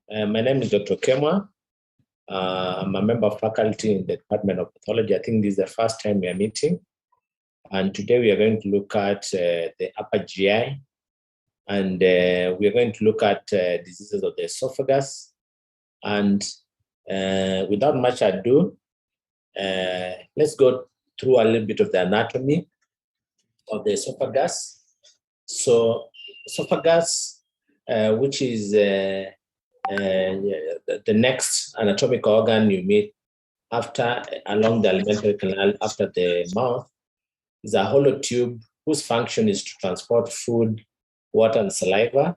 My name is Dr. Okemwa. I'm a member of faculty in the Department of Pathology. I think this is the first time we are meeting. And today we are going to look at the upper GI. And we are going to look at diseases of the esophagus. And without much ado, let's go through a little bit of the anatomy of the esophagus. So esophagus, which is the next anatomical organ you meet after along the alimentary canal after the mouth, is a hollow tube whose function is to transport food, water, and saliva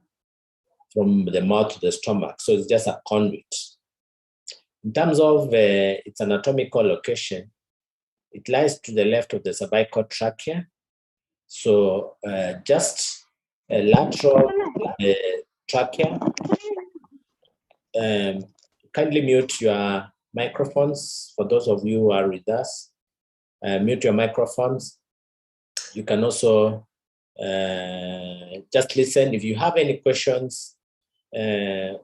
from the mouth to the stomach. So it's just a conduit. In terms of its anatomical location, it lies to the left of the cervical trachea. So just lateral trachea. Kindly mute your microphones for those of you who are with us. Mute your microphones. You can also just listen. If you have any questions, you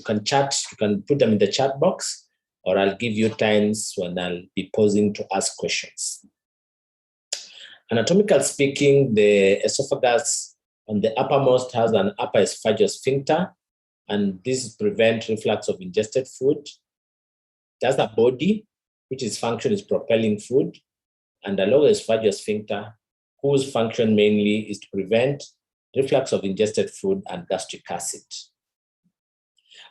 can chat. You can put them in the chat box, or I'll give you times when I'll be pausing to ask questions. Anatomically speaking, the esophagus on the uppermost has an upper esophageal sphincter, and this prevents reflux of ingested food. It has a body, which its function is propelling food, and a lower esophageal sphincter, whose function mainly is to prevent reflux of ingested food and gastric acid.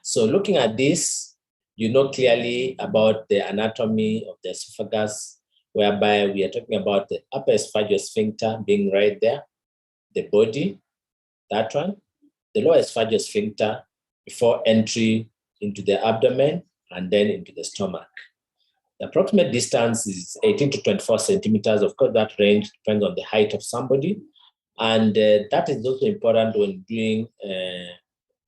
So looking at this, you know clearly about the anatomy of the esophagus, whereby we are talking about the upper esophageal sphincter being right there, the body, that one, the lower esophageal sphincter before entry into the abdomen and then into the stomach. The approximate distance is 18 to 24 centimeters. Of course, that range depends on the height of somebody. And that is also important when doing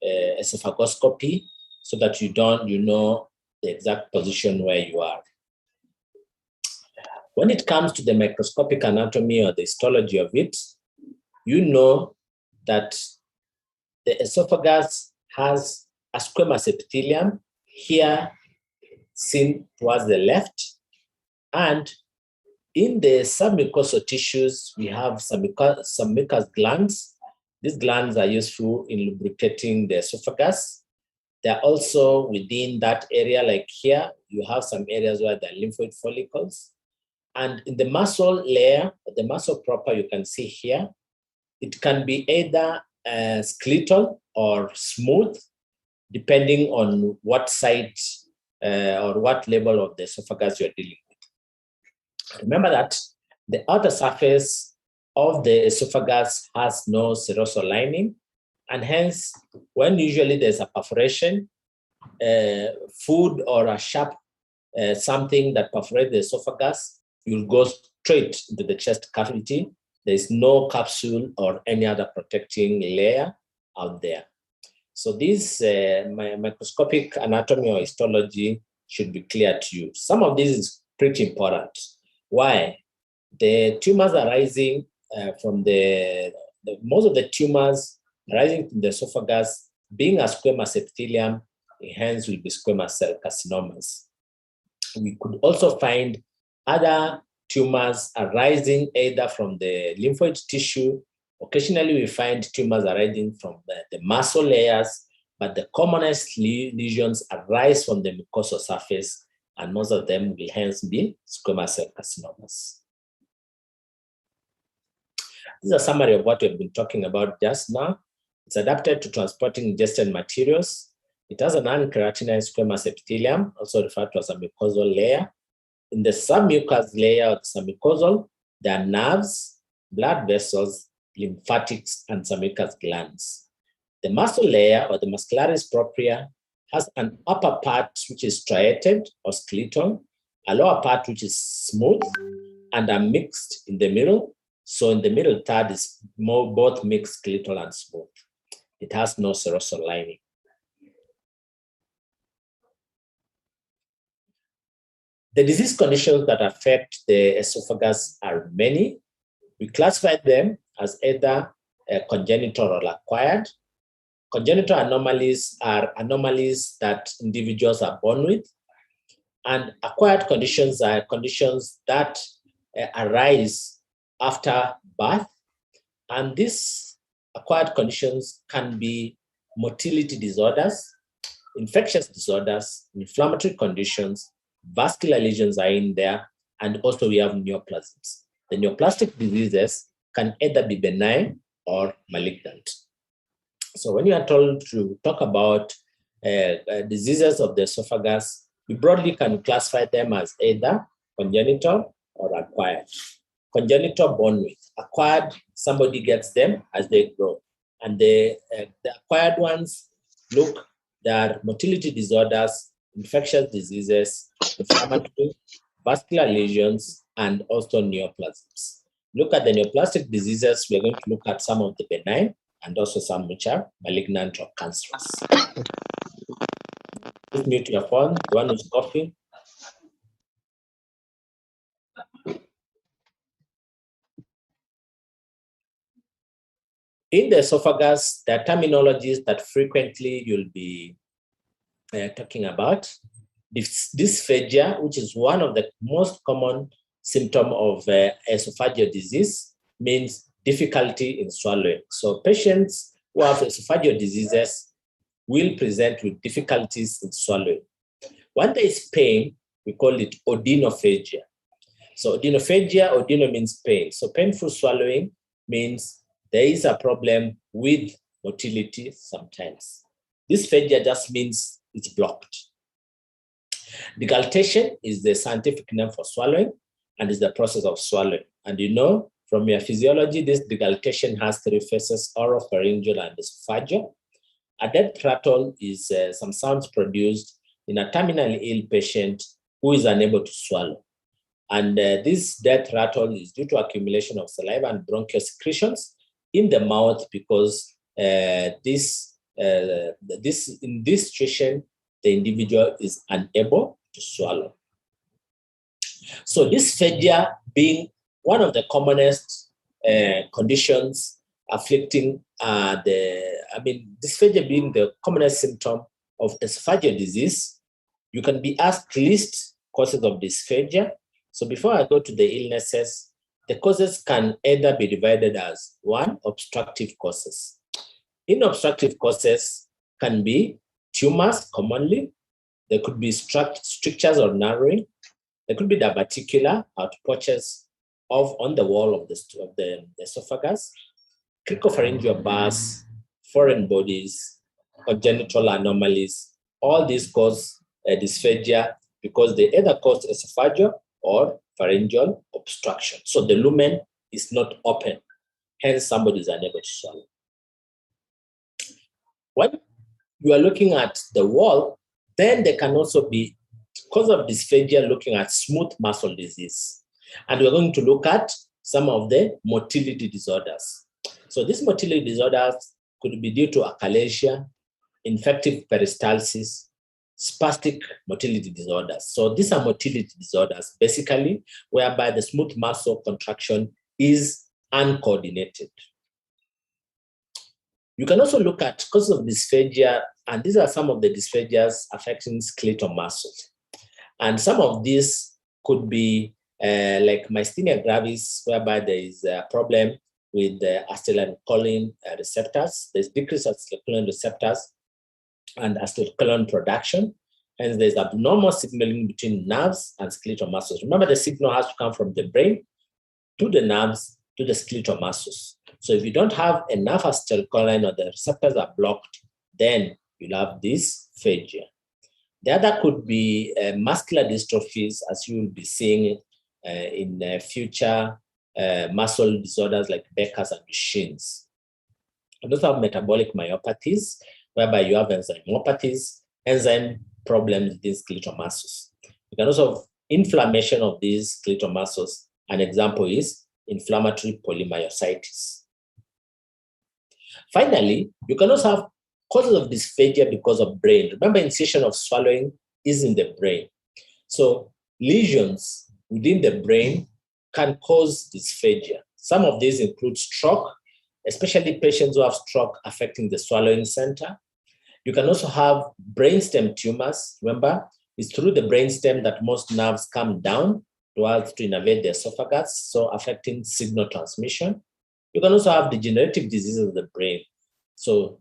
esophagoscopy, so that you know the exact position where you are. When it comes to the microscopic anatomy or the histology of it, you know that the esophagus has a squamous epithelium here seen towards the left, and in the submucosal tissues we have some mucous glands. These glands are useful in lubricating the esophagus. They're also within that area, like here you have some areas where there are lymphoid follicles. And in the muscle layer, the muscle proper, you can see here, it can be either skeletal or smooth, depending on what side or what level of the esophagus you're dealing with. Remember that the outer surface of the esophagus has no serosal lining, and hence, when usually there's a perforation, food or a sharp something that perforates the esophagus, you'll go straight into the chest cavity. There is no capsule or any other protecting layer out there. So this microscopic anatomy or histology should be clear to you. Some of this is pretty important. Why? The tumors arising from most of the tumors arising from the esophagus, being a squamous epithelium, hence will be squamous cell carcinomas. We could also find other tumors arising either from the lymphoid tissue. Occasionally, we find tumors arising from the muscle layers, but the commonest lesions arise from the mucosal surface, and most of them will hence be squamous cell carcinomas. This is a summary of what we've been talking about just now. It's adapted to transporting ingested materials. It has an unkeratinized squamous epithelium, also referred to as a mucosal layer. In the submucous layer of the submucosal, there are nerves, blood vessels, lymphatics, and some mucous glands. The muscle layer, or the muscularis propria, has an upper part which is striated or skeletal, a lower part which is smooth, and are mixed in the middle. So in the middle third is both mixed skeletal and smooth. It has no serosal lining. The disease conditions that affect the esophagus are many. We classify them as either congenital or acquired. Congenital anomalies are anomalies that individuals are born with, and acquired conditions are conditions that arise after birth. And these acquired conditions can be motility disorders, infectious disorders, inflammatory conditions, vascular lesions are in there, and also we have neoplasms. The neoplastic diseases can either be benign or malignant. So when you are told to talk about diseases of the esophagus, we broadly can classify them as either congenital or acquired. Congenital, born with. Acquired, somebody gets them as they grow. And the acquired ones, look, there are motility disorders, infectious diseases, inflammatory, vascular lesions, and also neoplasms. Look at the neoplastic diseases. We're going to look at some of the benign and also some which are malignant or cancerous. Please mute your phone, the one who's coughing. In the esophagus, there are terminologies that frequently you'll be talking about. Dysphagia, which is one of the most common symptoms of esophageal disease, means difficulty in swallowing. So patients who have esophageal diseases will present with difficulties in swallowing. When there is pain, we call it odynophagia. So odynophagia, odyno means pain. So painful swallowing means there is a problem with motility sometimes. Dysphagia just means it's blocked. Deglutition is the scientific name for swallowing and is the process of swallowing. And you know, from your physiology, this deglutition has three phases: oral, pharyngeal, and esophageal. A death rattle is some sounds produced in a terminally ill patient who is unable to swallow. And this death rattle is due to accumulation of saliva and bronchial secretions in the mouth, because in this situation, the individual is unable to swallow. So dysphagia being one of the commonest conditions afflicting dysphagia being the commonest symptom of esophageal disease, you can be asked list causes of dysphagia. So before I go to the illnesses, the causes can either be divided as one, obstructive causes. In obstructive causes can be tumors commonly. There could be strictures or narrowing. There could be diverticular outpouches on the wall of the esophagus, cricopharyngeal bars, foreign bodies, congenital anomalies. All these cause dysphagia because they either cause esophageal or pharyngeal obstruction. So the lumen is not open, hence somebody is unable to swallow. When you are looking at the wall, then there can also be cause of dysphagia looking at smooth muscle disease. And we're going to look at some of the motility disorders. So these motility disorders could be due to achalasia, infective peristalsis, spastic motility disorders. So these are motility disorders, basically, whereby the smooth muscle contraction is uncoordinated. You can also look at causes of dysphagia, and these are some of the dysphagias affecting skeletal muscles. And some of these could be like myasthenia gravis, whereby there is a problem with the acetylcholine receptors. There's decreased acetylcholine receptors and acetylcholine production. Hence, there's abnormal signaling between nerves and skeletal muscles. Remember, the signal has to come from the brain to the nerves to the skeletal muscles. So if you don't have enough acetylcholine or the receptors are blocked, then you'll have dysphagia. The other could be muscular dystrophies, as you will be seeing in future muscle disorders like Becker's and Duchenne's. And also have metabolic myopathies, whereby you have enzymopathies, enzyme problems within skeletal muscles. You can also have inflammation of these skeletal muscles. An example is inflammatory polymyositis. Finally, you can also have causes of dysphagia because of brain. Remember, incision of swallowing is in the brain. So lesions within the brain can cause dysphagia. Some of these include stroke, especially patients who have stroke affecting the swallowing center. You can also have brainstem tumors. Remember, it's through the brainstem that most nerves come down towards to innervate the esophagus, so affecting signal transmission. You can also have degenerative diseases of the brain. So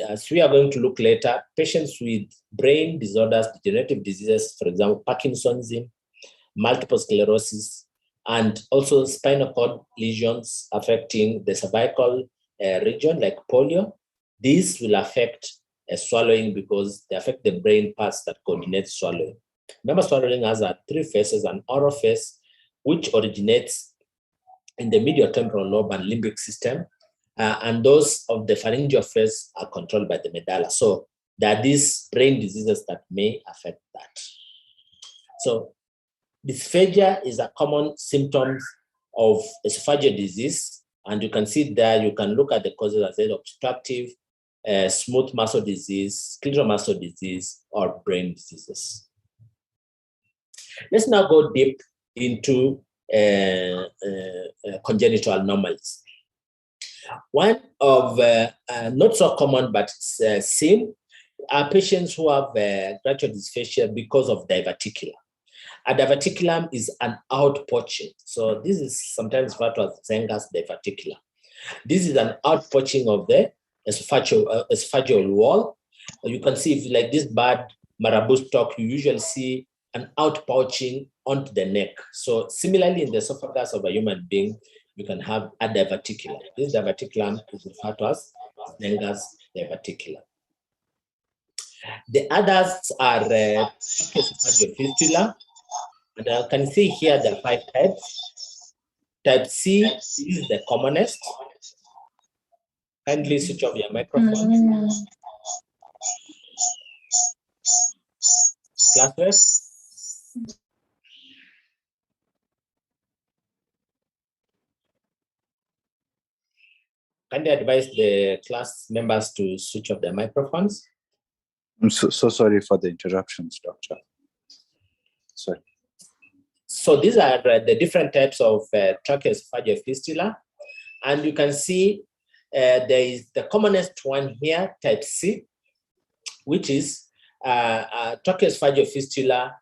as we are going to look later, patients with brain disorders, degenerative diseases, for example, Parkinsonism, multiple sclerosis, and also spinal cord lesions affecting the cervical region, like polio. These will affect swallowing because they affect the brain parts that coordinate swallowing. Remember, swallowing has three phases: an oral phase, which originates in the medial temporal lobe and limbic system, and those of the pharyngeal phase are controlled by the medulla. So there are these brain diseases that may affect that. So dysphagia is a common symptom of esophageal disease, and you can see there, you can look at the causes as obstructive, smooth muscle disease, skeletal muscle disease, or brain diseases. Let's now go deep into congenital anomalies. One of not so common but seen are patients who have gradual dysphagia because of diverticulum. A diverticulum is an outpoaching. So this is sometimes referred to as Zenger's diverticulum. This is an outpoaching of the esophageal wall. You can see, if like this bad marabou stock, you usually see an outpouching onto the neck. So similarly, in the esophagus of a human being, you can have a diverticulum. This diverticulum is referred to as Zenger's diverticulum. The others are esophageal fistula. And you can see here there are 5 types. Type C is the commonest. Kindly switch off your microphone. Classmates? Kindly advise the class members to switch off their microphones. I'm so sorry for the interruptions, Doctor. Sorry. So these are the different types of tracheoesophageal fistula. And you can see there is the commonest one here, type C, which is tracheoesophageal fistula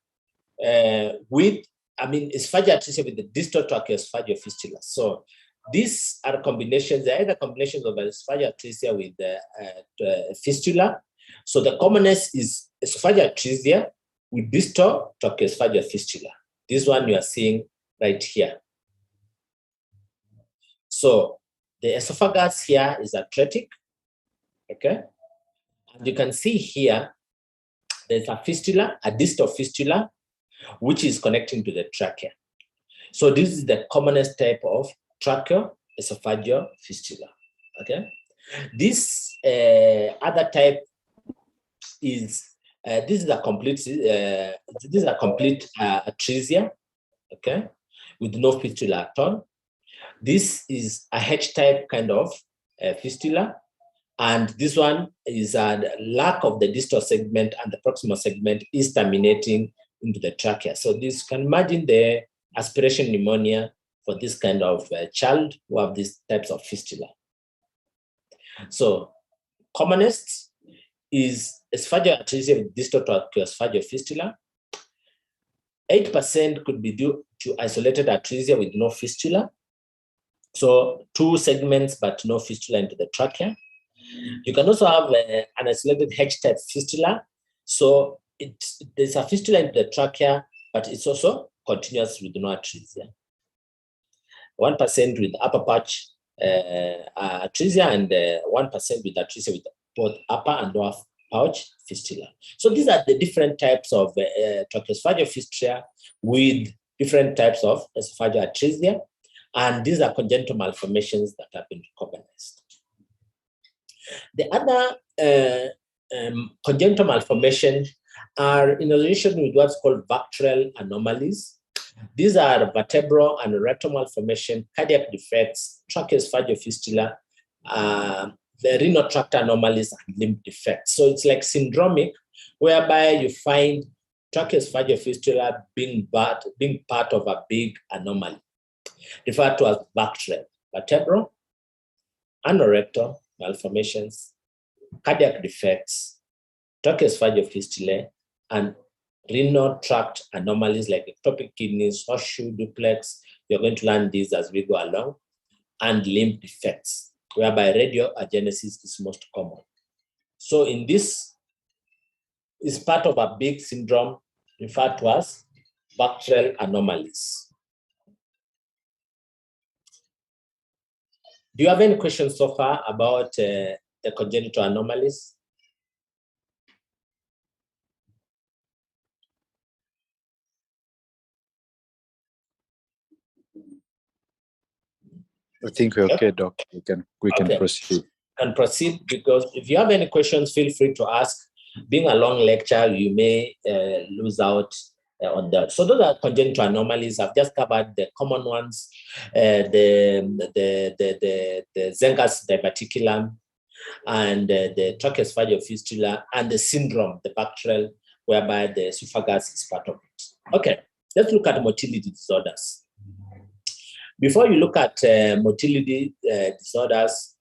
with, esophageal atresia with the distal tracheoesophageal fistula. So these are combinations, they're either combinations of esophageal atresia with the fistula. So the commonest is esophageal atresia with distal tracheoesophageal fistula. This one you are seeing right here. So the esophagus here is atretic, okay? And you can see here, there's a fistula, a distal fistula, which is connecting to the trachea. So this is the commonest type of tracheoesophageal fistula, okay? This other type is, this is a complete atresia, okay, with no fistula at all. This is a H-type kind of fistula, and this one is a lack of the distal segment, and the proximal segment is terminating into the trachea. So this, can imagine the aspiration pneumonia for this kind of child who have these types of fistula. So commonest is esophageal atresia with distal tracheoesophageal fistula. 8% could be due to isolated atresia with no fistula. So 2 segments but no fistula into the trachea. You can also have an isolated H-type fistula. So there's a fistula into the trachea, but it's also continuous with no atresia. 1% with upper pouch atresia, and 1% with atresia with both upper and lower pouch fistula. So these are the different types of tracheoesophageal fistula with different types of esophageal atresia, and these are congenital malformations that have been recognized. The other congenital malformations are in relation with what's called VARICES anomalies. These are vertebral and rectal malformation, cardiac defects, tracheoesophageal fistula, the renal tract anomalies, and limb defects. So it's like syndromic, whereby you find tracheoesophageal fistula being part of a big anomaly, referred to as VARICES: vertebral, anorectal malformations, cardiac defects, tracheoesophageal fistulae, and renal tract anomalies like ectopic kidneys, horseshoe, duplex. You're going to learn these as we go along, and limb defects, whereby radioagenesis is most common. So in this is part of a big syndrome referred to as bacterial anomalies. Do you have any questions so far about the congenital anomalies? I think we're okay, Doc. We can proceed. Can proceed, because if you have any questions, feel free to ask. Being a long lecture, you may lose out on that. So those are congenital anomalies. I've just covered the common ones, the Zengas diverticulum, and the tracheoesophageal fistula, and the syndrome, the bacterial, whereby the esophagus is part of it. Okay, let's look at motility disorders. Before you look at motility disorders,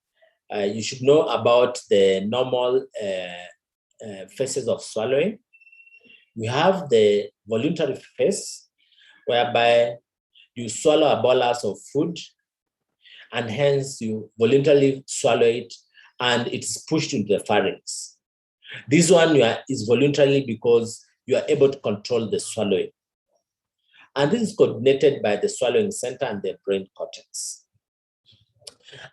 you should know about the normal phases of swallowing. We have the voluntary phase, whereby you swallow a bolus of food, and hence you voluntarily swallow it, and it's pushed into the pharynx. This one is voluntarily because you are able to control the swallowing. And this is coordinated by the swallowing center and the brain cortex.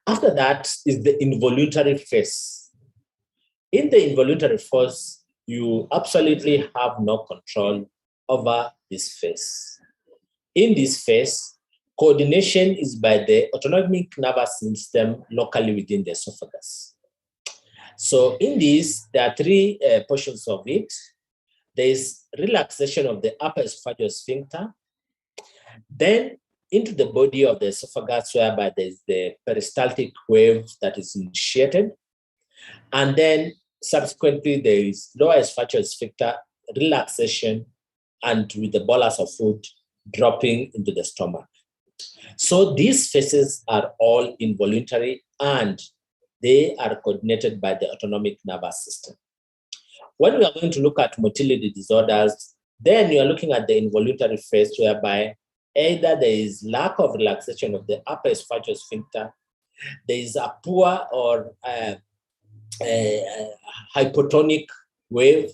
After that is the involuntary phase. In the involuntary phase, you absolutely have no control over this phase. In this phase, coordination is by the autonomic nervous system locally within the esophagus. So in this, there are three portions of it. There is relaxation of the upper esophageal sphincter, then into the body of the esophagus, whereby there's the peristaltic wave that is initiated. And then subsequently, there is lower esophageal sphincter relaxation, and with the bolus of food dropping into the stomach. So these phases are all involuntary, and they are coordinated by the autonomic nervous system. When we are going to look at motility disorders, then you are looking at the involuntary phase, whereby either there is lack of relaxation of the upper esophageal sphincter, there is a poor or hypotonic wave,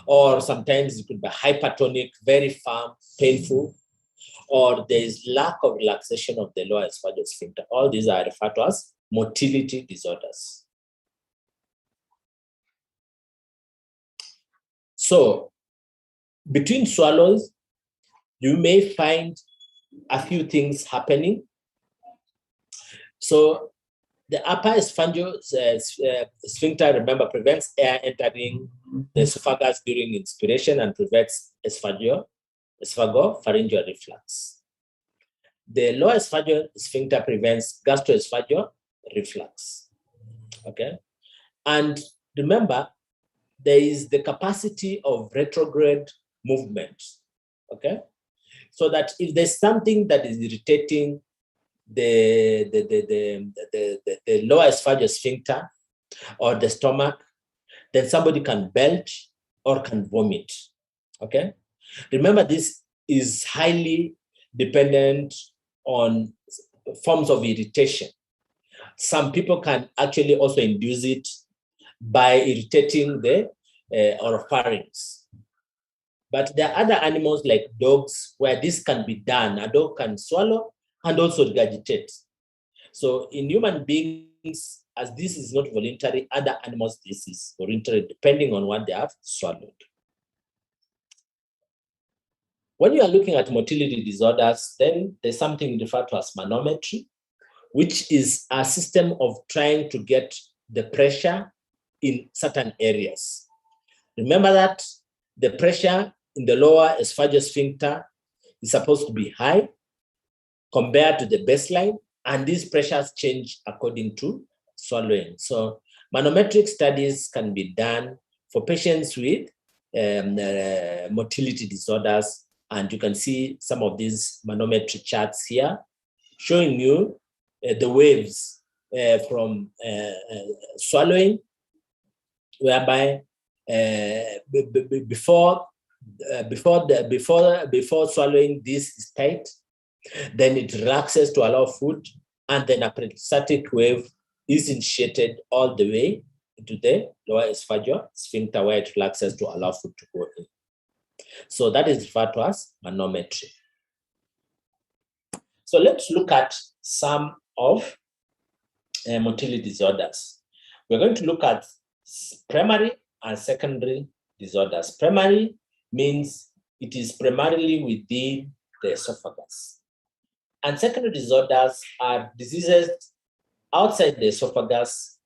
or sometimes it could be hypertonic, very firm, painful, or there is lack of relaxation of the lower esophageal sphincter. All these are referred to as motility disorders. So between swallows, you may find a few things happening. So the upper esophageal sphincter, remember, prevents air entering the esophagus during inspiration and prevents esophago-pharyngeal reflux. The lower esophageal sphincter prevents gastroesophageal reflux. Okay, and remember, there is the capacity of retrograde movement. Okay, so that if there's something that is irritating the lower esophageal sphincter or the stomach, then somebody can belch or can vomit. Okay, remember, this is highly dependent on forms of irritation. Some people can actually also induce it by irritating the oropharynx. But there are other animals like dogs where this can be done. A dog can swallow and also regurgitate. So in human beings, as this is not voluntary, other animals, this is voluntary, depending on what they have swallowed. When you are looking at motility disorders, then there's something referred to as manometry, which is a system of trying to get the pressure in certain areas. Remember that the pressure in the lower esophageal sphincter is supposed to be high compared to the baseline, and these pressures change according to swallowing. So manometric studies can be done for patients with motility disorders, and you can see some of these manometry charts here showing you the waves swallowing, whereby before swallowing, this is tight, then it relaxes to allow food, and then a peristaltic wave is initiated all the way into the lower esophageal sphincter, where it relaxes to allow food to go in. So that is referred to as manometry. So let's look at some of motility disorders. We're going to look at primary and secondary disorders. Primary means it is primarily within the esophagus. And secondary disorders are diseases outside the esophagus,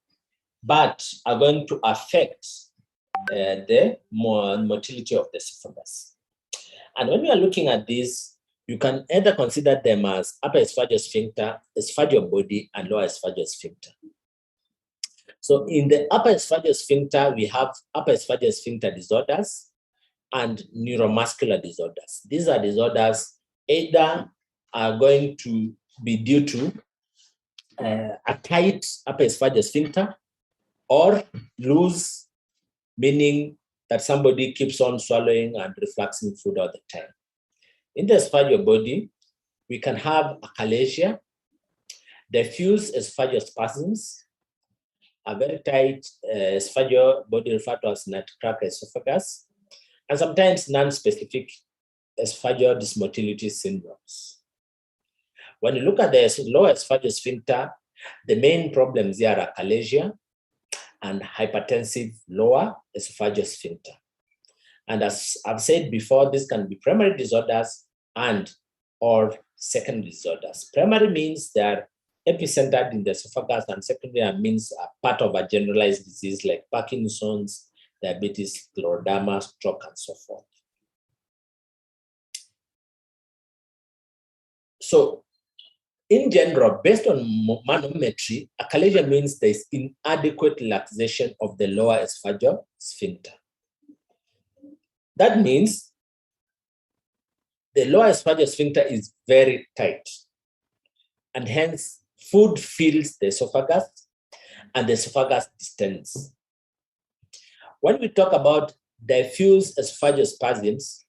but are going to affect the motility of the esophagus. And when we are looking at this, you can either consider them as upper esophageal sphincter, esophageal body, and lower esophageal sphincter. So in the upper esophageal sphincter, we have upper esophageal sphincter disorders and neuromuscular disorders. These are disorders either are going to be due to a tight upper esophageal sphincter or loose, meaning that somebody keeps on swallowing and refluxing food all the time. In the esophageal body, we can have achalasia, diffuse esophageal spasms, a very tight esophageal body referred to as nutcracker esophagus, and sometimes non-specific esophageal dysmotility syndromes. When you look at the lower esophageal sphincter, the main problems here are achalasia and hypertensive lower esophageal sphincter. And as I've said before, this can be primary disorders and or secondary disorders. Primary means they are epicentered in the esophagus, and secondary means a part of a generalized disease like Parkinson's, diabetes, scleroderma, stroke, and so forth. So, in general, based on manometry, achalasia means there is inadequate relaxation of the lower esophageal sphincter. That means the lower esophageal sphincter is very tight, and hence food fills the esophagus and the esophagus distends. When we talk about diffuse esophageal spasms,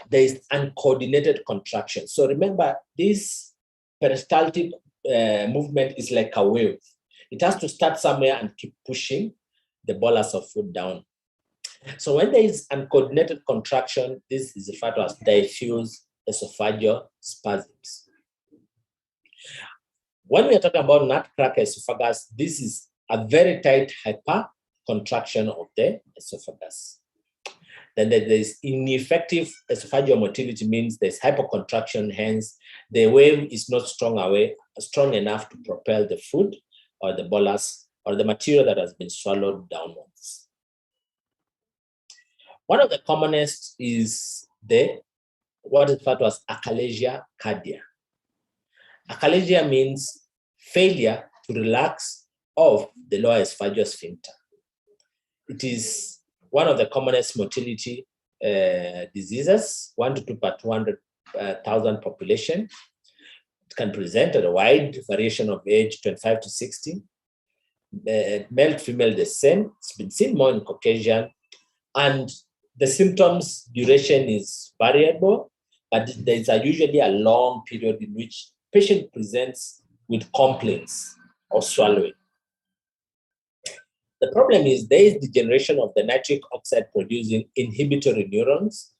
there is uncoordinated contraction. So remember, this peristaltic movement is like a wave. It has to start somewhere and keep pushing the bolus of food down. So when there is uncoordinated contraction, this is referred to as diffuse esophageal spasms. When we are talking about nutcracker esophagus, this is a very tight hypercontraction of the esophagus. Then there is ineffective esophageal motility, means there's hypercontraction, hence the wave is not strong enough to propel the food or the bolus or the material that has been swallowed downwards. One of the commonest is what is referred to as achalasia cardia. Achalasia means failure to relax of the lower esophageal sphincter. It is one of the commonest motility diseases, 1 to 2 per 200,000 population. It can present at a wide variation of age, 25 to 60. Male to female, the same. It's been seen more in Caucasian. And the symptoms duration is variable, but there is usually a long period in which patient presents with complaints of swallowing. The problem is there is degeneration of the nitric oxide producing inhibitory neurons.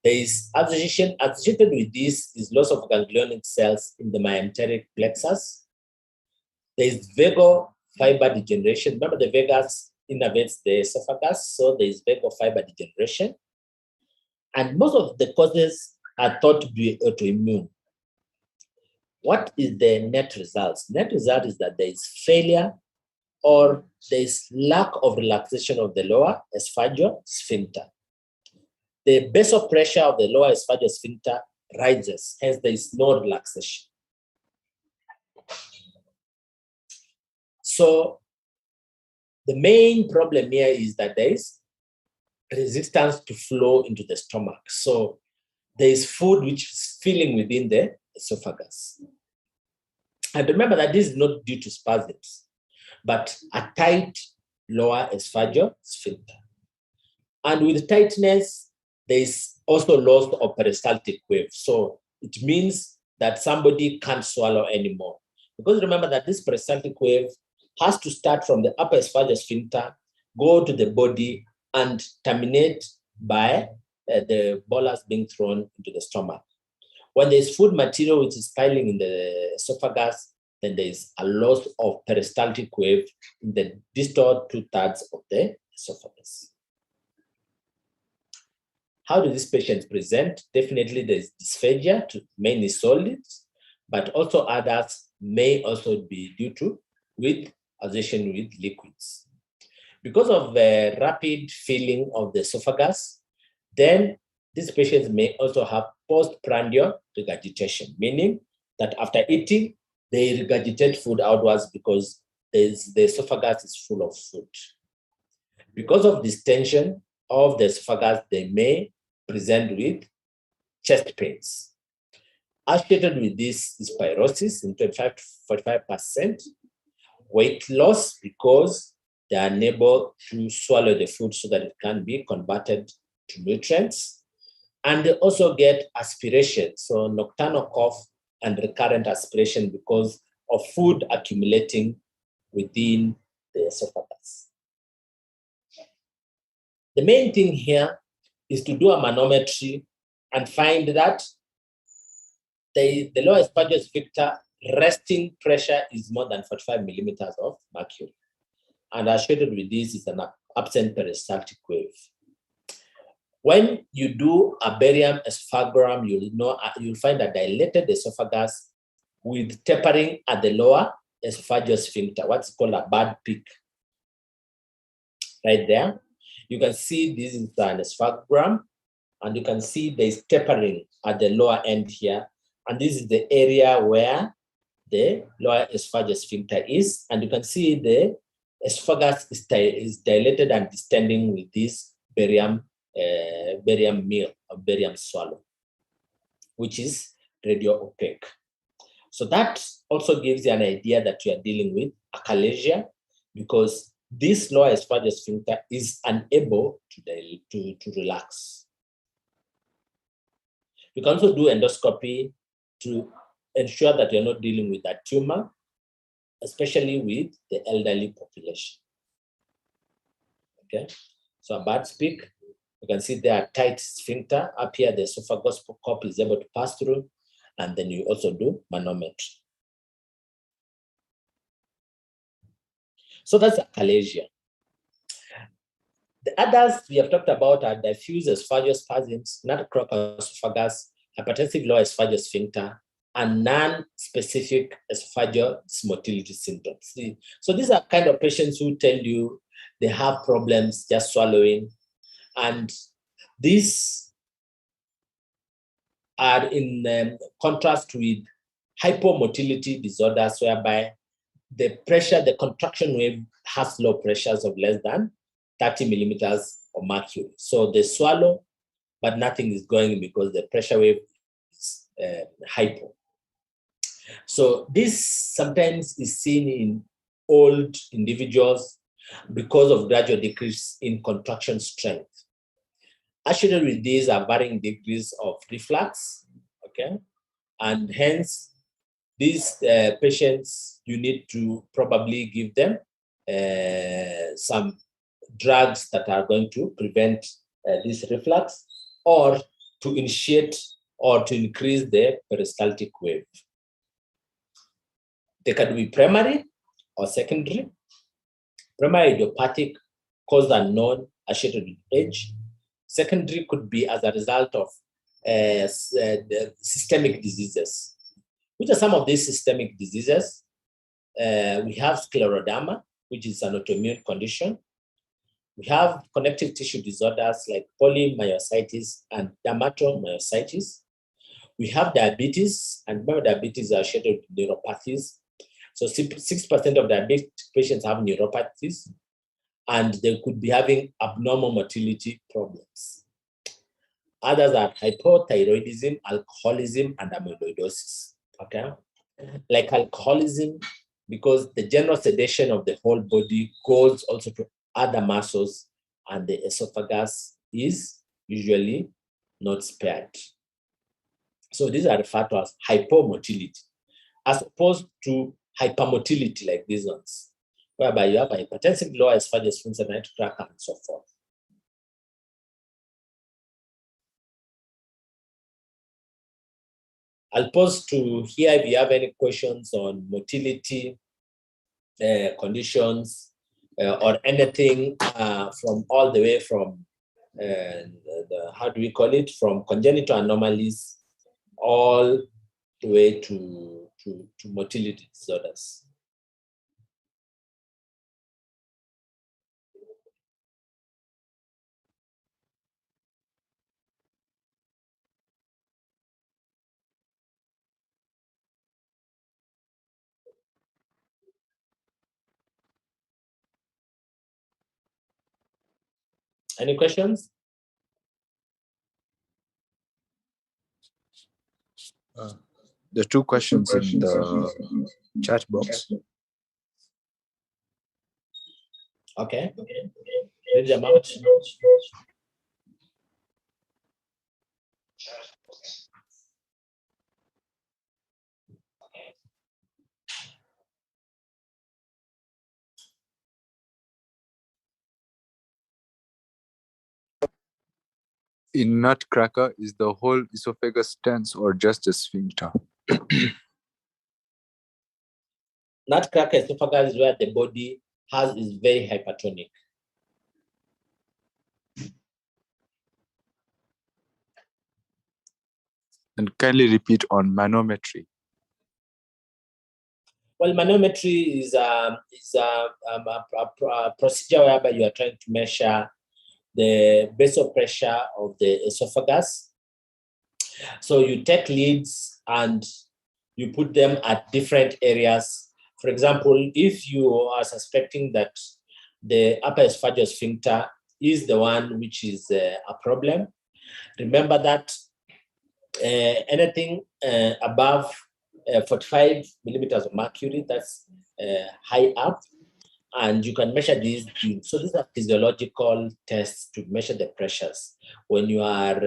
There is associated with this is loss of ganglionic cells in the myenteric plexus. There is vagal fiber degeneration. Remember, the vagus innervates the esophagus, so there is vagal fiber degeneration. And most of the causes are thought to be autoimmune. What is the net result? Net result is that there is failure or there is lack of relaxation of the lower esophageal sphincter. The basal pressure of the lower esophageal sphincter rises, hence there is no relaxation. So the main problem here is that there is resistance to flow into the stomach. So there is food which is filling within the esophagus. And remember that this is not due to spasms, but a tight lower esophageal sphincter. And with tightness, there is also loss of peristaltic wave. So it means that somebody can't swallow anymore. Because remember that this peristaltic wave has to start from the upper esophageal sphincter, go to the body, and terminate by the bolus being thrown into the stomach. When there's food material which is piling in the esophagus, then there's a loss of peristaltic wave in the distal 2/3 of the esophagus. How do these patients present? Definitely there's dysphagia, mainly solids, but also others may also be due to with association with liquids. Because of the rapid filling of the esophagus, then these patients may also have postprandial regurgitation, meaning that after eating, they regurgitate food outwards because the esophagus is full of food. Because of this tension of the esophagus, they may present with chest pains. Associated with this is pyrosis in 25 to 45%, weight loss because they are unable to swallow the food so that it can be converted to nutrients. And they also get aspiration, so nocturnal cough and recurrent aspiration because of food accumulating within the esophagus. The main thing here is to do a manometry and find that the lower esophageal sphincter resting pressure is more than 45 millimeters of mercury. And associated with this is an absent peristaltic wave. When you do a barium esophagogram, you'll find a dilated esophagus with tapering at the lower esophageal sphincter, what's called a bad peak. Right there, you can see this is an esophagogram, and you can see there's tapering at the lower end here. And this is the area where the lower esophageal sphincter is. And you can see the esophagus is dilated and distending with this barium meal or barium swallow, which is radio-opaque. So that also gives you an idea that you are dealing with achalasia because this lower esophageal sphincter is unable to relax. You can also do endoscopy to ensure that you're not dealing with that tumor, especially with the elderly population. Okay, so a bad speak. You can see there are tight sphincter. Up here, the esophagus cup is able to pass through, and then you also do manometry. So that's achalasia. The others we have talked about are diffuse esophageal spasms, nutcracker esophagus, hypertensive lower esophageal sphincter, and non-specific esophageal dysmotility symptoms. So these are kind of patients who tell you they have problems just swallowing, and these are in contrast with hypomotility disorders, whereby the pressure, the contraction wave has low pressures of less than 30 millimeters of mercury. So they swallow, but nothing is going because the pressure wave is hypo. So this sometimes is seen in old individuals because of gradual decrease in contraction strength. Associated with these are varying degrees of reflux, okay? And hence, these patients, you need to probably give them some drugs that are going to prevent this reflux, or to initiate or to increase the peristaltic wave. They can be primary or secondary. Primary idiopathic, cause unknown, associated with age. Secondary could be as a result of the systemic diseases. Which are some of these systemic diseases? We have scleroderma, which is an autoimmune condition. We have connective tissue disorders like polymyositis and dermatomyositis. We have diabetes, and remember diabetes are associated with neuropathies. So 6% of diabetic patients have neuropathies, and they could be having abnormal motility problems. Others are hypothyroidism, alcoholism, and amyloidosis. Okay. like alcoholism, because the general sedation of the whole body goes also to other muscles, and the esophagus is usually not spared. So these are referred to as hypomotility, as opposed to hypermotility like these ones, whereby you have a hypertensive lower esophageal sphincter, tracker, and so forth. I'll pause to hear if you have any questions on motility conditions or anything from all the way from how do we call it, from congenital anomalies all the way to motility disorders. Any questions? The two questions in the chat box. Okay. Read them out. In nutcracker, is the whole esophagus tense or just a sphincter? Nutcracker esophagus is where the body is very hypertonic. And kindly repeat on manometry. Well, manometry is a procedure whereby you are trying to measure the basal pressure of the esophagus. So you take leads and you put them at different areas. For example, if you are suspecting that the upper esophageal sphincter is the one which is a problem, remember that anything above 45 millimeters of mercury, that's high up, and you can measure these things. So these are physiological tests to measure the pressures when you are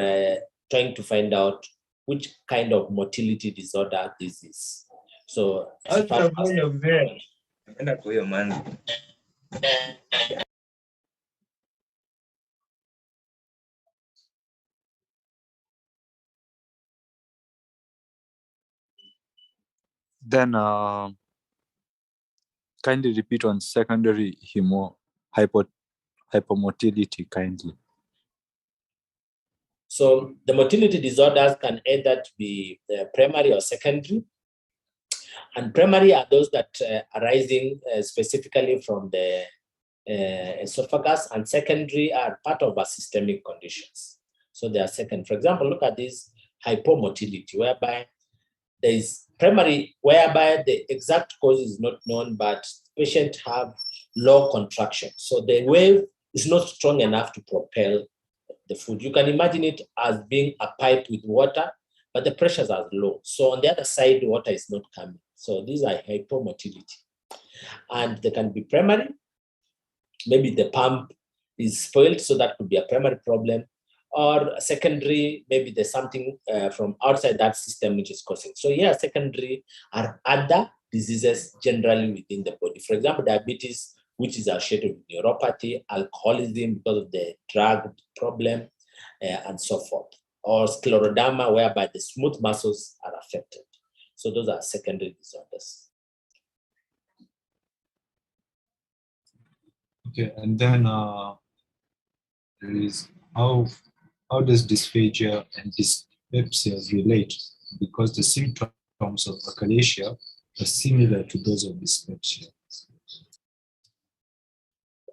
trying to find out which kind of motility disorder this is. So then kindly repeat on secondary hypomotility kindly. So the motility disorders can either be primary or secondary. And primary are those that are arising specifically from the esophagus, and secondary are part of our systemic conditions. So they are second. For example, look at this hypomotility, whereby there is primary, whereby the exact cause is not known, but patients have low contraction. So the wave is not strong enough to propel the food. You can imagine it as being a pipe with water, but the pressures are low. So on the other side, water is not coming. So these are hypomotility. And they can be primary. Maybe the pump is spoiled, so that could be a primary problem. Or secondary, maybe there's something from outside that system which is causing. So yeah, secondary are other diseases generally within the body. For example, diabetes, which is associated with neuropathy, alcoholism because of the drug problem, and so forth. Or scleroderma, whereby the smooth muscles are affected. So those are secondary disorders. Okay, and then there is how does dysphagia and dyspepsia relate? Because the symptoms of achalasia are similar to those of dyspepsia.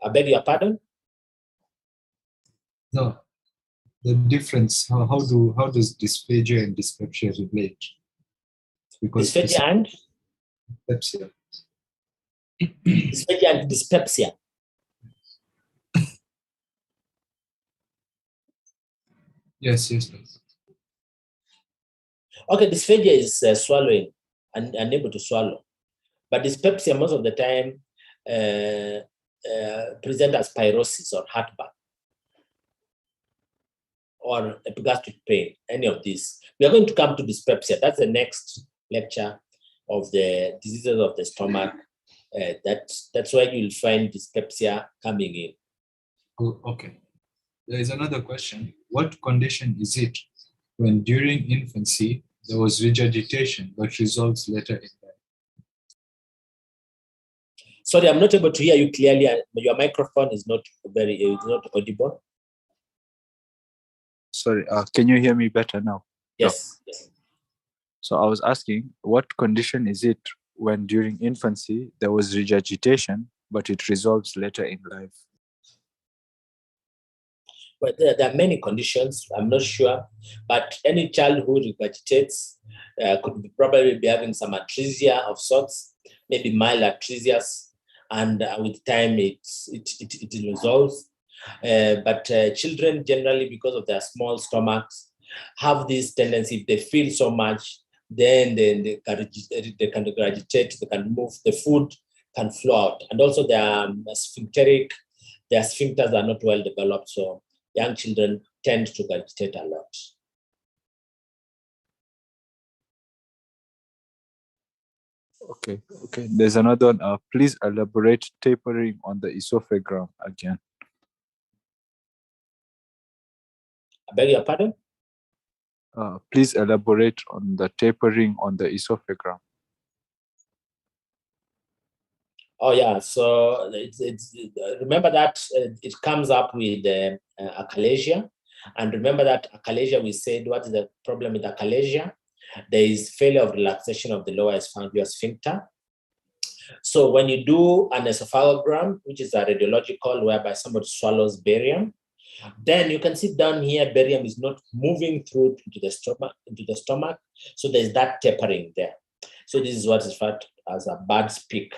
I beg your pardon? No, the difference. How does dysphagia and dyspepsia relate? Because dysphagia and dyspepsia. Dysphagia and dyspepsia. Yes. Okay, dysphagia is swallowing. and unable to swallow. But dyspepsia most of the time present as pyrosis or heartburn or epigastric pain, any of these. We are going to come to dyspepsia. That's the next lecture of the diseases of the stomach. That's where you'll find dyspepsia coming in. Oh, okay. There is another question. What condition is it when during infancy there was regurgitation but resolves later in life? Sorry, I'm not able to hear you clearly. Your microphone is not audible. Sorry, can you hear me better now? Yes. Yes. So I was asking, what condition is it when during infancy there was regurgitation, but it resolves later in life? But there are many conditions, I'm not sure, but any child who regurgitates could probably be having some atresia of sorts, maybe mild atresias, and with time it resolves. But children generally, because of their small stomachs, have this tendency, if they feel so much, then they can regurgitate, they can move, the food can flow out. And also their sphincters are not well developed, so young children tend to regurgitate a lot. Okay. There's another one. Please elaborate tapering on the esophagram again. I beg your pardon? Please elaborate on the tapering on the esophagram. Oh yeah, so remember that it comes up with achalasia, and remember that achalasia, we said, what is the problem with achalasia? There is failure of relaxation of the lower esophageal sphincter. So when you do an esophagogram, which is a radiological whereby somebody swallows barium, then you can see down here, barium is not moving through into the stomach. So there's that tapering there. So this is what is referred to as a bird's peak.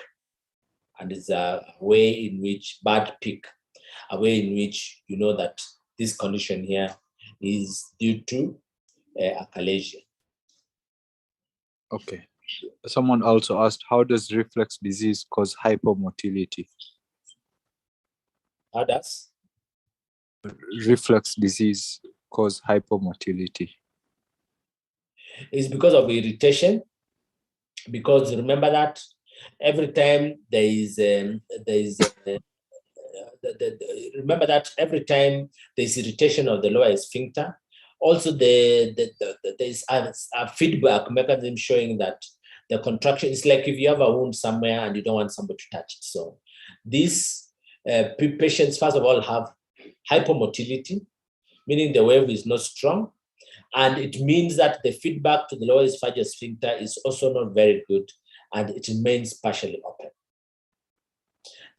And it's a way in which a way in which you know that this condition here is due to achalasia. Okay. Someone also asked, how does reflux disease cause hypomotility? How does reflux disease cause hypomotility? It's because of irritation. Because remember that every time remember that every time there's irritation of the lower sphincter, also there's a feedback mechanism showing that the contraction is like if you have a wound somewhere and you don't want somebody to touch it. So these patients, first of all, have hypomotility, meaning the wave is not strong. And it means that the feedback to the lower esophageal sphincter is also not very good, and it remains partially open.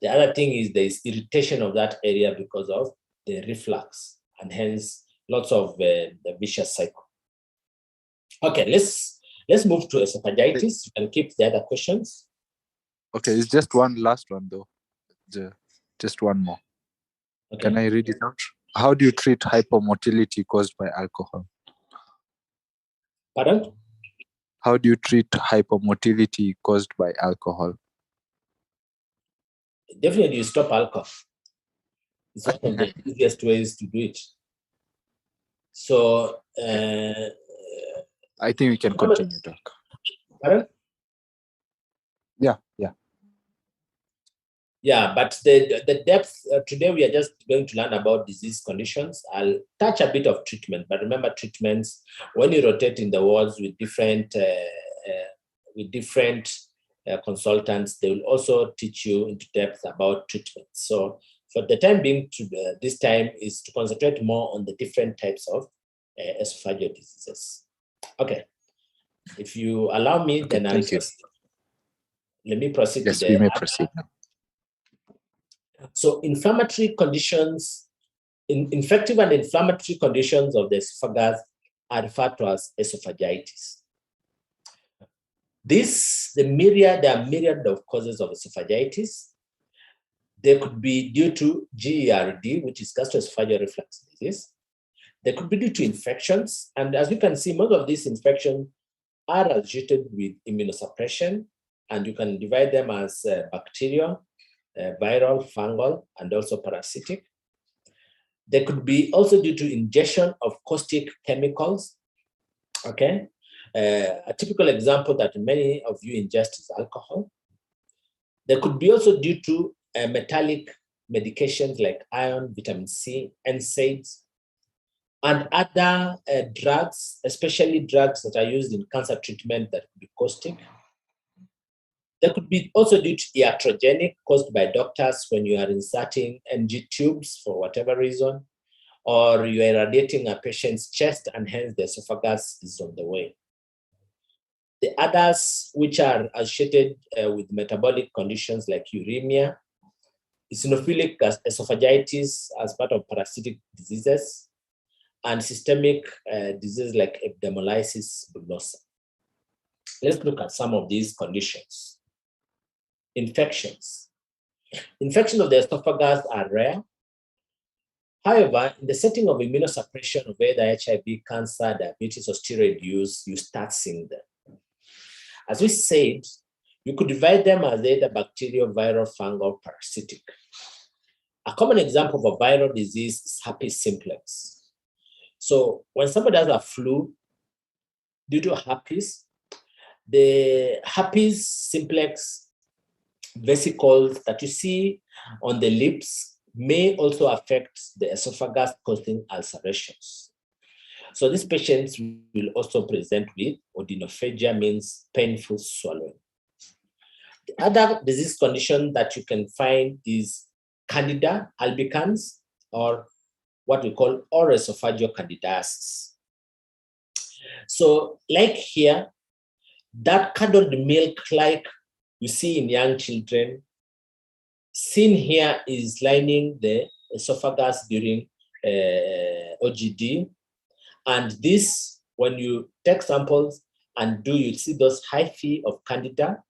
The other thing is there is irritation of that area because of the reflux, and hence lots of the vicious cycle. Okay, let's move to esophagitis. You can keep the other questions. Okay, it's just one last one though. Just one more. Okay. Can I read it out? How do you treat hypomotility caused by alcohol? Pardon? How do you treat hypomotility caused by alcohol? Definitely you stop alcohol. It's one of the easiest ways to do it. So I think we can continue, Doc. Pardon? Yeah. Yeah, but the depth, today we are just going to learn about disease conditions. I'll touch a bit of treatment, but remember treatments, when you rotate in the wards with different consultants, they will also teach you into depth about treatment. So for the time being, this time is to concentrate more on the different types of esophageal diseases. Okay, if you allow me, then I'll proceed. Let me proceed. Yes, we may proceed now. So inflammatory conditions, infective and inflammatory conditions of the esophagus are referred to as esophagitis. There are myriad of causes of esophagitis. They could be due to GERD, which is gastroesophageal reflux disease. They could be due to infections. And as you can see, most of these infections are associated with immunosuppression, and you can divide them as bacterial, viral, fungal, and also parasitic. They could be also due to ingestion of caustic chemicals. Okay, a typical example that many of you ingest is alcohol. They could be also due to metallic medications like iron, vitamin C, NSAIDs, and other drugs, especially drugs that are used in cancer treatment that could be caustic. They could be also due to iatrogenic, caused by doctors when you are inserting NG tubes for whatever reason, or you are irradiating a patient's chest and hence the esophagus is on the way. The others, which are associated with metabolic conditions like uremia, eosinophilic esophagitis as part of parasitic diseases, and systemic diseases like epidermolysis bullosa. Let's look at some of these conditions. Infections. Infections of the esophagus are rare. However, in the setting of immunosuppression of either HIV, cancer, diabetes, or steroid use, you start seeing them. As we said, you could divide them as either bacterial, viral, fungal, parasitic. A common example of a viral disease is herpes simplex. So when somebody has a flu due to herpes, the herpes simplex vesicles that you see on the lips may also affect the esophagus, causing ulcerations. So these patients will also present with odynophagia, means painful swallowing. The other disease condition that you can find is Candida albicans, or what we call oesophageal candidiasis. So like here, that curdled milk like you see in young children, seen here is lining the esophagus during OGD. And this, when you take samples and you see those hyphae of Candida,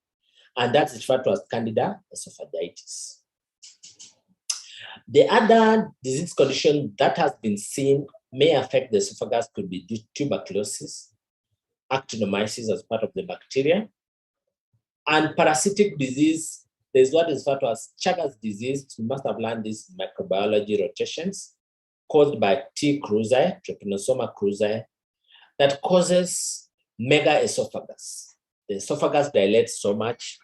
and that's referred to as Candida esophagitis. The other disease condition that has been seen may affect the esophagus could be tuberculosis, actinomyces as part of the bacteria, and parasitic disease. There's what is referred to as Chagas disease. You must have learned this in microbiology rotations, caused by T. cruzi, Trypanosoma cruzi, that causes megaesophagus. The esophagus dilates so much.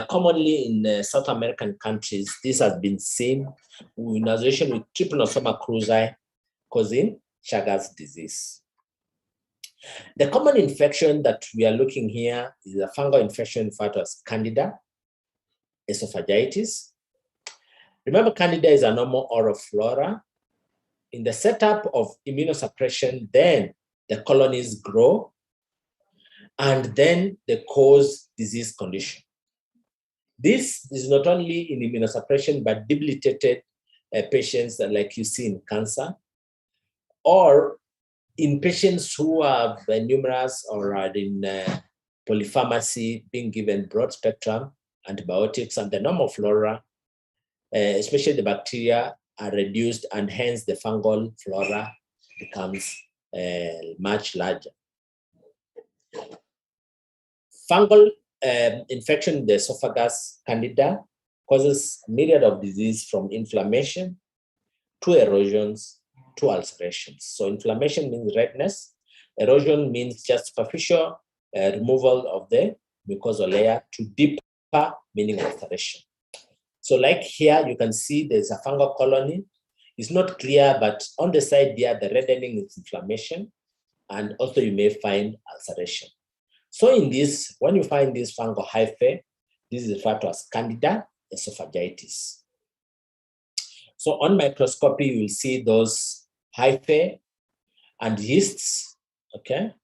Commonly in South American countries, this has been seen in association with Trypanosoma cruzi causing Chagas disease. The common infection that we are looking here is a fungal infection referred to as Candida esophagitis. Remember, Candida is a normal oral flora. In the setup of immunosuppression, then the colonies grow and then they cause disease condition. This is not only in immunosuppression, but debilitated patients like you see in cancer, or in patients who have numerous or are in polypharmacy, being given broad spectrum antibiotics, and the normal flora, especially the bacteria, are reduced, and hence the fungal flora becomes much larger. Fungal infection in the esophagus, Candida, causes a myriad of disease from inflammation to erosions to ulcerations. So inflammation means redness, erosion means just superficial removal of the mucosal layer, to deeper meaning ulceration. So like here, you can see there's a fungal colony. It's not clear, but on the side there, the reddening is inflammation, and also you may find ulceration. So in this, when you find this fungal hyphae, this is referred to as Candida esophagitis. So on microscopy, you will see those hyphae and yeasts, okay?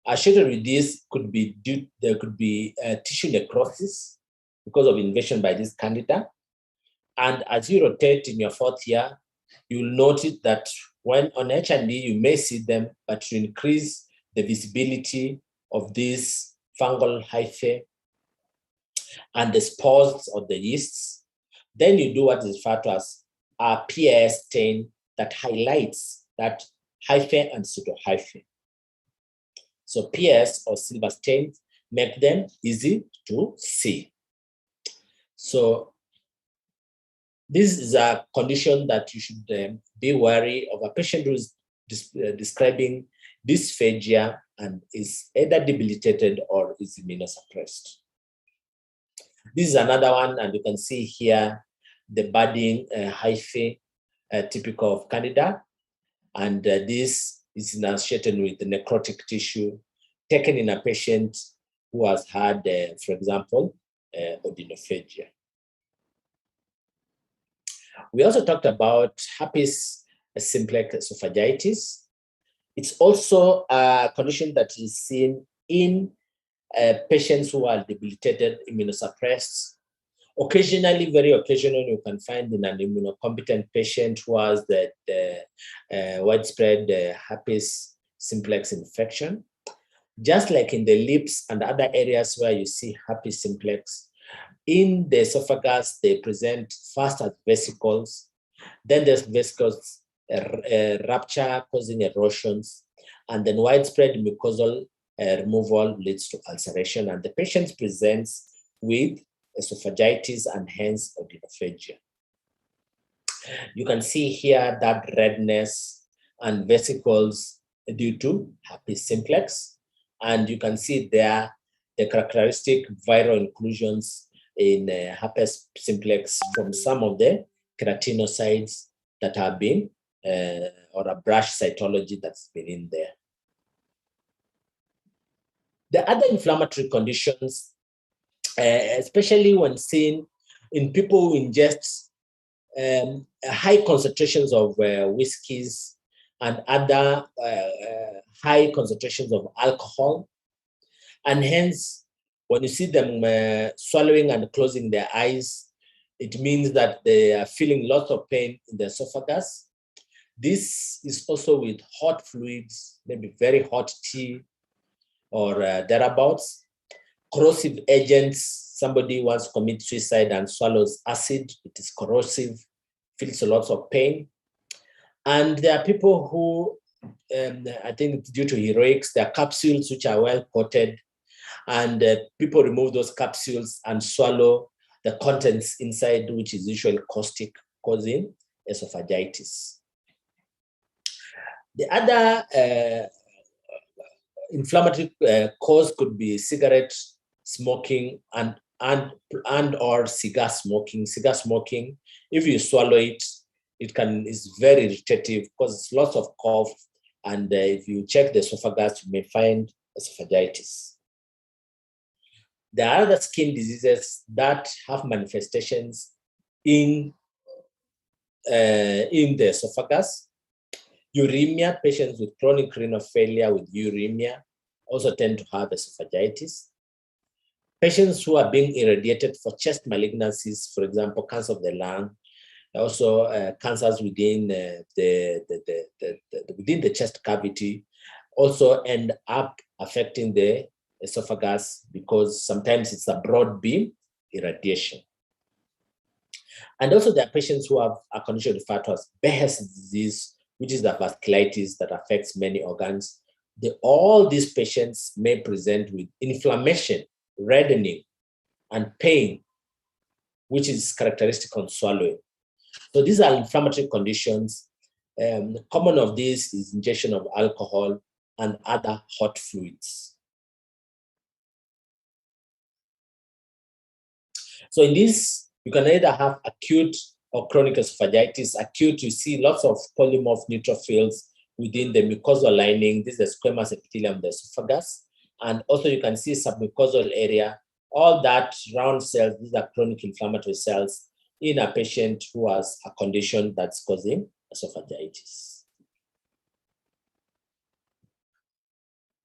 Associated with this could be there could be tissue necrosis because of invasion by this Candida. And as you rotate in your fourth year, you'll notice that when on H&D, you may see them, but to increase the visibility of these fungal hyphae and the spores of the yeasts, then you do what is referred to as a PAS stain that highlights that hyphae and pseudohyphae. So PS or silver stains make them easy to see. So this is a condition that you should be wary of. A patient who is describing dysphagia and is either debilitated or is immunosuppressed. This is another one, and you can see here the budding hyphae, typical of Candida. And this is associated with the necrotic tissue taken in a patient who has had, for example, odynophagia. We also talked about herpes simplex esophagitis. It's also a condition that is seen in patients who are debilitated, immunosuppressed. Occasionally, very occasionally, you can find in an immunocompetent patient who has the widespread herpes simplex infection. Just like in the lips and other areas where you see herpes simplex, in the esophagus, they present first as vesicles, then there's vesicles rupture causing erosions, and then widespread mucosal removal leads to ulceration, and the patient presents with esophagitis and hence odynophagia. You can see here that redness and vesicles due to herpes simplex, and you can see there the characteristic viral inclusions in herpes simplex from some of the keratinocytes that have been, or a brush cytology that's been in there. The other inflammatory conditions, especially when seen in people who ingest high concentrations of whiskeys and other high concentrations of alcohol, and hence when you see them swallowing and closing their eyes, it means that they are feeling lots of pain in the esophagus. This is also with hot fluids, maybe very hot tea or thereabouts. Corrosive agents, somebody wants to commit suicide and swallows acid, it is corrosive, feels lots of pain. And there are people who, I think due to heroics, there are capsules which are well coated, and people remove those capsules and swallow the contents inside, which is usually caustic, causing esophagitis. The other inflammatory cause could be cigarette smoking and or cigar smoking. Cigar smoking, if you swallow it, is very irritative, causes lots of cough, and if you check the esophagus, you may find esophagitis. There are other skin diseases that have manifestations in the esophagus. Uremia, patients with chronic renal failure with uremia also tend to have esophagitis. Patients who are being irradiated for chest malignancies, for example, cancer of the lung, also cancers within within the chest cavity, also end up affecting the esophagus because sometimes it's a broad beam irradiation. And also there are patients who have a condition referred to as Behçet's disease, which is the vasculitis that affects many organs. All these patients may present with inflammation, reddening, and pain, which is characteristic on swallowing. So these are inflammatory conditions. Common of these is ingestion of alcohol and other hot fluids. So in this, you can either have acute or chronic esophagitis. Acute, you see lots of polymorph neutrophils within the mucosal lining. This is the squamous epithelium of the esophagus. And also you can see submucosal area. All that round cells, these are chronic inflammatory cells in a patient who has a condition that's causing esophagitis.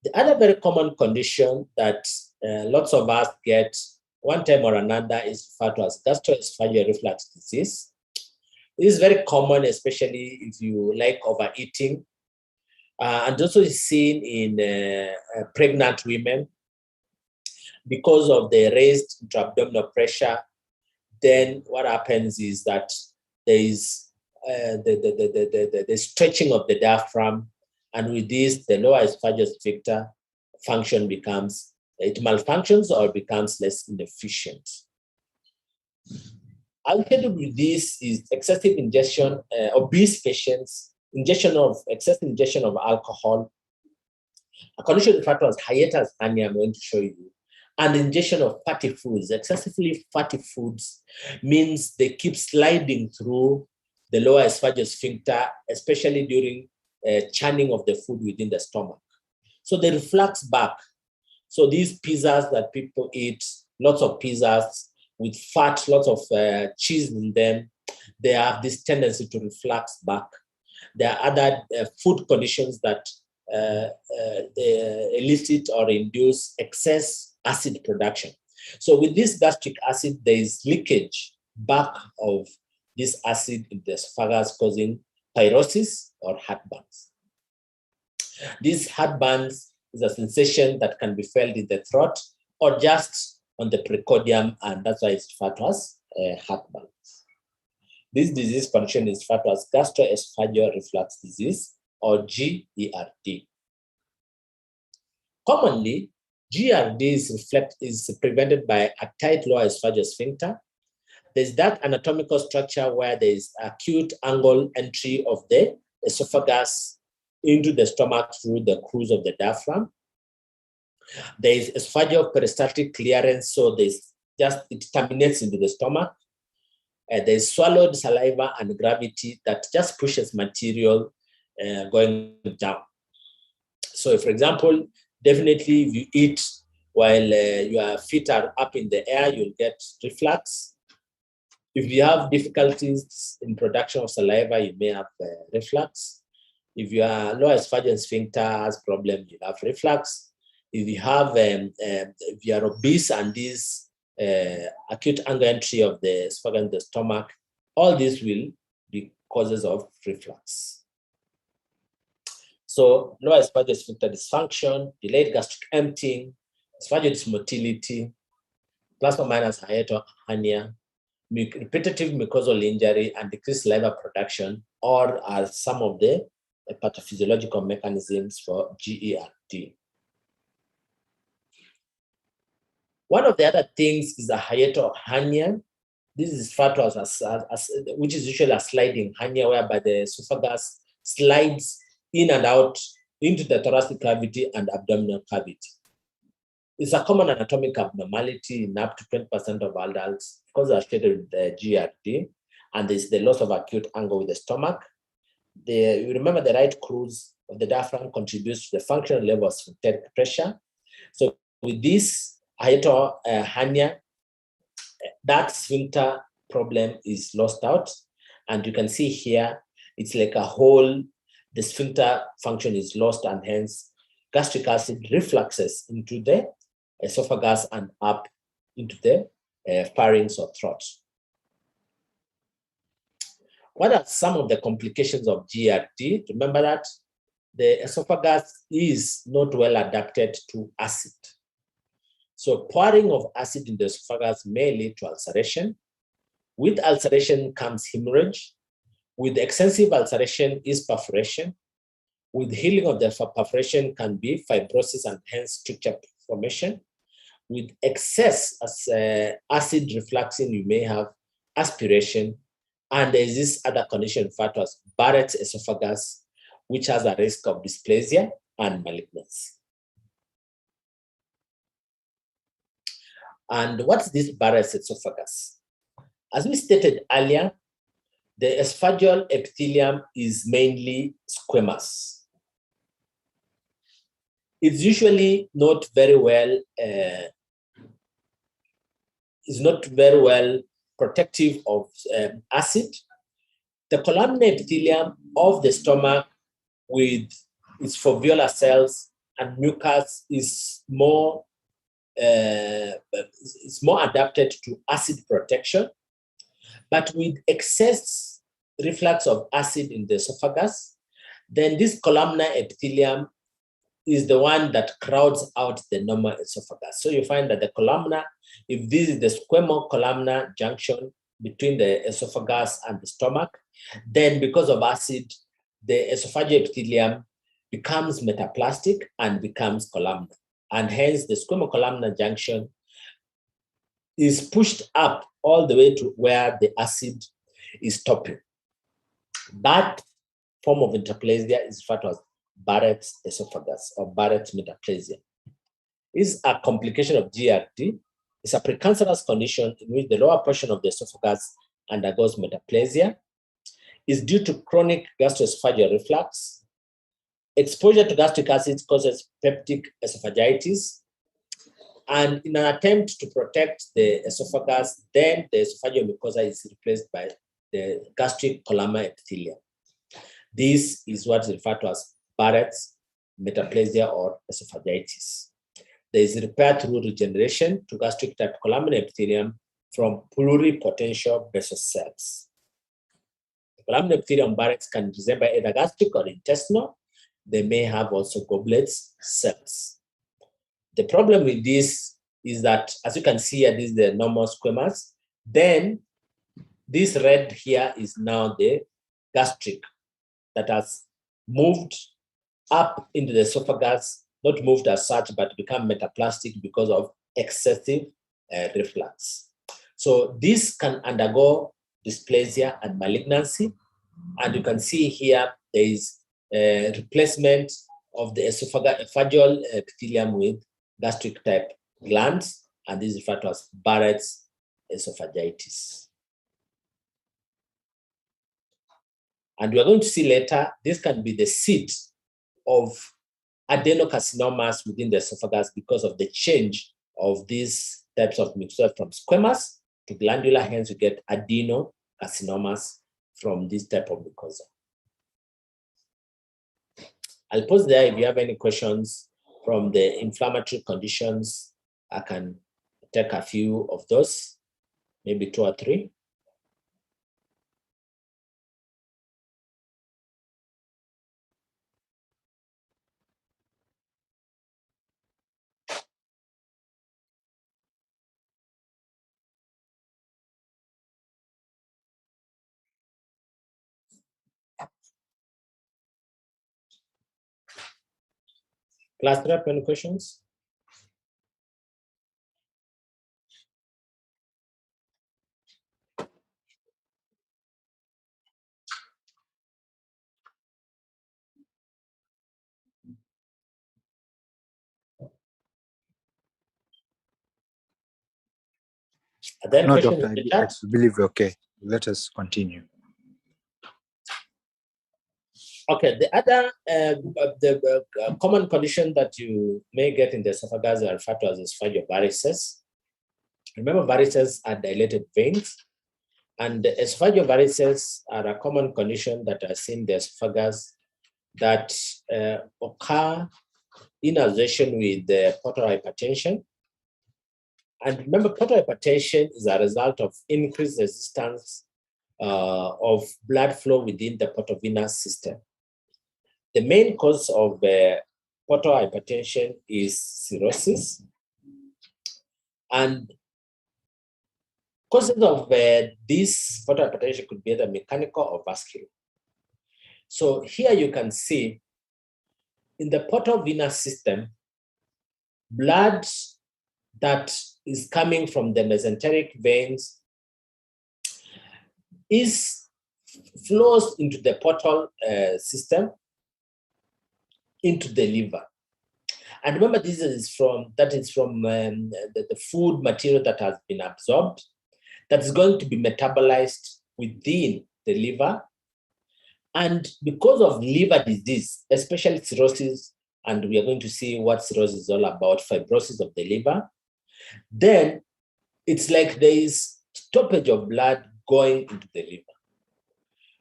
The other very common condition that lots of us get one time or another is referred to as gastroesophageal reflux disease. This is very common, especially if you like overeating, and also is seen in pregnant women because of the raised intra-abdominal pressure. Then what happens is that there is the stretching of the diaphragm, and with this, the lower esophageal sphincter function becomes, it malfunctions or becomes less inefficient. Associated with this is excessive ingestion, obese patients, excessive ingestion of alcohol, a condition referred to as hiatal hernia I'm going to show you, and ingestion of fatty foods. Excessively fatty foods means they keep sliding through the lower esophageal sphincter, especially during churning of the food within the stomach. So they reflux back. So these pizzas that people eat, lots of pizzas with fat, lots of cheese in them, they have this tendency to reflux back. There are other food conditions that elicit or induce excess acid production. So with this gastric acid, there is leakage back of this acid in the esophagus, causing pyrosis or heartburns. These heartburns is a sensation that can be felt in the throat or just on the precordium, and that's why it's referred to as heartburns. This disease condition is referred to as gastroesophageal reflux disease, or GERD. Commonly, GERD is prevented by a tight lower esophageal sphincter. There's that anatomical structure where there is acute angle entry of the esophagus into the stomach through the cruise of the diaphragm. There is esophageal peristaltic clearance, so it terminates into the stomach. There is swallowed saliva and gravity that just pushes material going down. So, for example, definitely if you eat while your feet are up in the air, you'll get reflux. If you have difficulties in production of saliva, you may have reflux. If your lower esophageal sphincter has problem, you have reflux. If you have, if you are obese and this acute angle entry of the esophagus and the stomach, all this will be causes of reflux. So lower esophageal sphincter dysfunction, delayed gastric emptying, esophageal dysmotility, plus or minus hiatal hernia, repetitive mucosal injury, and decreased saliva production, or are some of the pathophysiological mechanisms for GERD. One of the other things is a hiatal hernia. This is referred to as which is usually a sliding hernia, whereby the esophagus slides in and out into the thoracic cavity and abdominal cavity. It's a common anatomic abnormality in up to 20% of adults because associated with the GERD, and there's the loss of acute angle with the stomach. You remember the right cruise of the diaphragm contributes to the functional level of sphincteric pressure. So with this hiatal hernia, that sphincter problem is lost out. And you can see here, it's like a hole. The sphincter function is lost, and hence gastric acid refluxes into the esophagus and up into the pharynx or throat. What are some of the complications of GERD? Remember that the esophagus is not well adapted to acid. So pouring of acid in the esophagus may lead to ulceration. With ulceration comes hemorrhage. With extensive ulceration is perforation. With healing of the perforation can be fibrosis and hence stricture formation. With excess acid refluxing, you may have aspiration. And there is this other condition referred to as Barrett's esophagus, which has a risk of dysplasia and malignancy. And what's this Barrett's esophagus? As we stated earlier, the esophageal epithelium is mainly squamous. It's usually not very well protective of acid. The columnar epithelium of the stomach with its foveolar cells and mucus is more adapted to acid protection. But with excess reflux of acid in the esophagus, then this columnar epithelium is the one that crowds out the normal esophagus. So you find that the columnar, if this is the squamo-columnar junction between the esophagus and the stomach, then because of acid, the esophageal epithelium becomes metaplastic and becomes columnar. and hence the squamocolumnar junction is pushed up all the way to where the acid is stopping. That form of metaplasia is referred to as Barrett's esophagus or Barrett's metaplasia. Is a complication of GERD. It's a precancerous condition in which the lower portion of the esophagus undergoes metaplasia. It's due to chronic gastroesophageal reflux. Exposure to gastric acids causes peptic esophagitis. And in an attempt to protect the esophagus, then the esophageal mucosa is replaced by the gastric columnar epithelium. This is what is referred to as Barrett's metaplasia or esophagitis. There is repair through regeneration to gastric type columnar epithelium from pluripotential basal cells. The columnar epithelium Barrett's can resemble either gastric or intestinal. They may have also goblet cells. The problem with this is that, as you can see here, this is the normal squamous. Then this red here is now the gastric that has moved up into the esophagus, not moved as such, but become metaplastic because of excessive reflux. So this can undergo dysplasia and malignancy. And you can see here, there is a replacement of the esophageal epithelium with gastric type glands, and this is referred to as Barrett's esophagitis. And we're going to see later, this can be the seat of adenocarcinomas within the esophagus because of the change of these types of mucosa from squamous to glandular. Hence, you get adenocarcinomas from this type of mucosa. I'll pause there. If you have any questions from the inflammatory conditions, I can take a few of those, maybe 2 or 3. Class rep, any questions? No, Doctor, I believe we're okay. Let us continue. Okay, the other common condition that you may get in the esophagus are referred to as esophageal varices. Remember, varices are dilated veins, and the esophageal varices are a common condition that are seen in the esophagus that occur in association with the portal hypertension. And remember, portal hypertension is a result of increased resistance of blood flow within the portovenous system. The main cause of portal hypertension is cirrhosis. And causes of this portal hypertension could be either mechanical or vascular. So here you can see in the portovenous system, blood that is coming from the mesenteric veins flows into the portal system, into the liver. And remember, this is from the food material that has been absorbed, that is going to be metabolized within the liver. And because of liver disease, especially cirrhosis, and we are going to see what cirrhosis is all about, fibrosis of the liver, then it's like there is stoppage of blood going into the liver.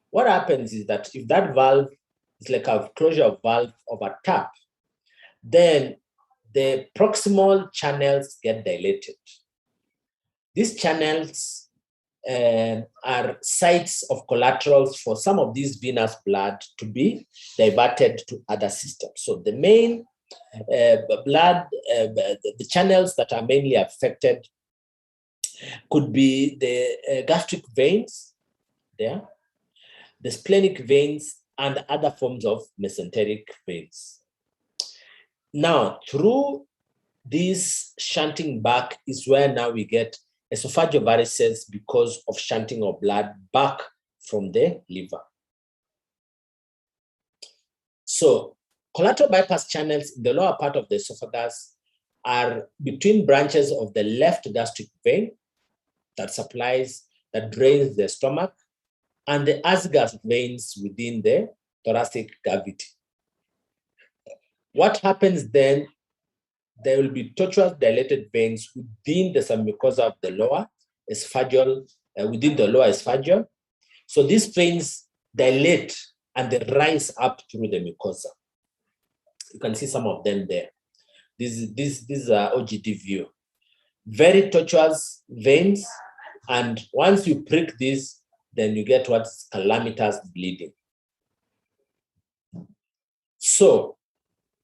What happens is that if that valve is like a closure of valve of a tap, then the proximal channels get dilated. These channels are sites of collaterals for some of these venous blood to be diverted to other systems. So the main the channels that are mainly affected could be the gastric veins there, the splenic veins, and other forms of mesenteric veins. Now, through this shunting back is where now we get esophageal varices because of shunting of blood back from the liver. So collateral bypass channels in the lower part of the esophagus are between branches of the left gastric vein that drains the stomach, and the azygous veins within the thoracic cavity. What happens then? There will be tortuous dilated veins within the submucosa of the lower esophageal, within the lower esophageal. So these veins dilate and they rise up through the mucosa. You can see some of them there. This is an OGD view. Very tortuous veins, and once you prick this, then you get what's calamitous bleeding. So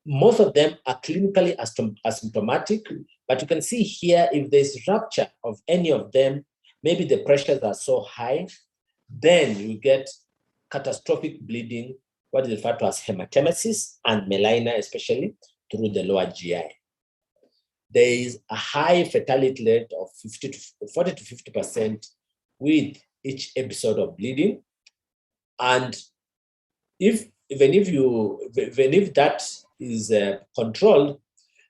most of them are clinically asymptomatic, but you can see here if there's rupture of any of them, maybe the pressures are so high, then you get catastrophic bleeding, what is referred to as hematemesis and melina, especially through the lower GI. There is a high fatality rate of 40 to 50% with each episode of bleeding. And even if that is controlled,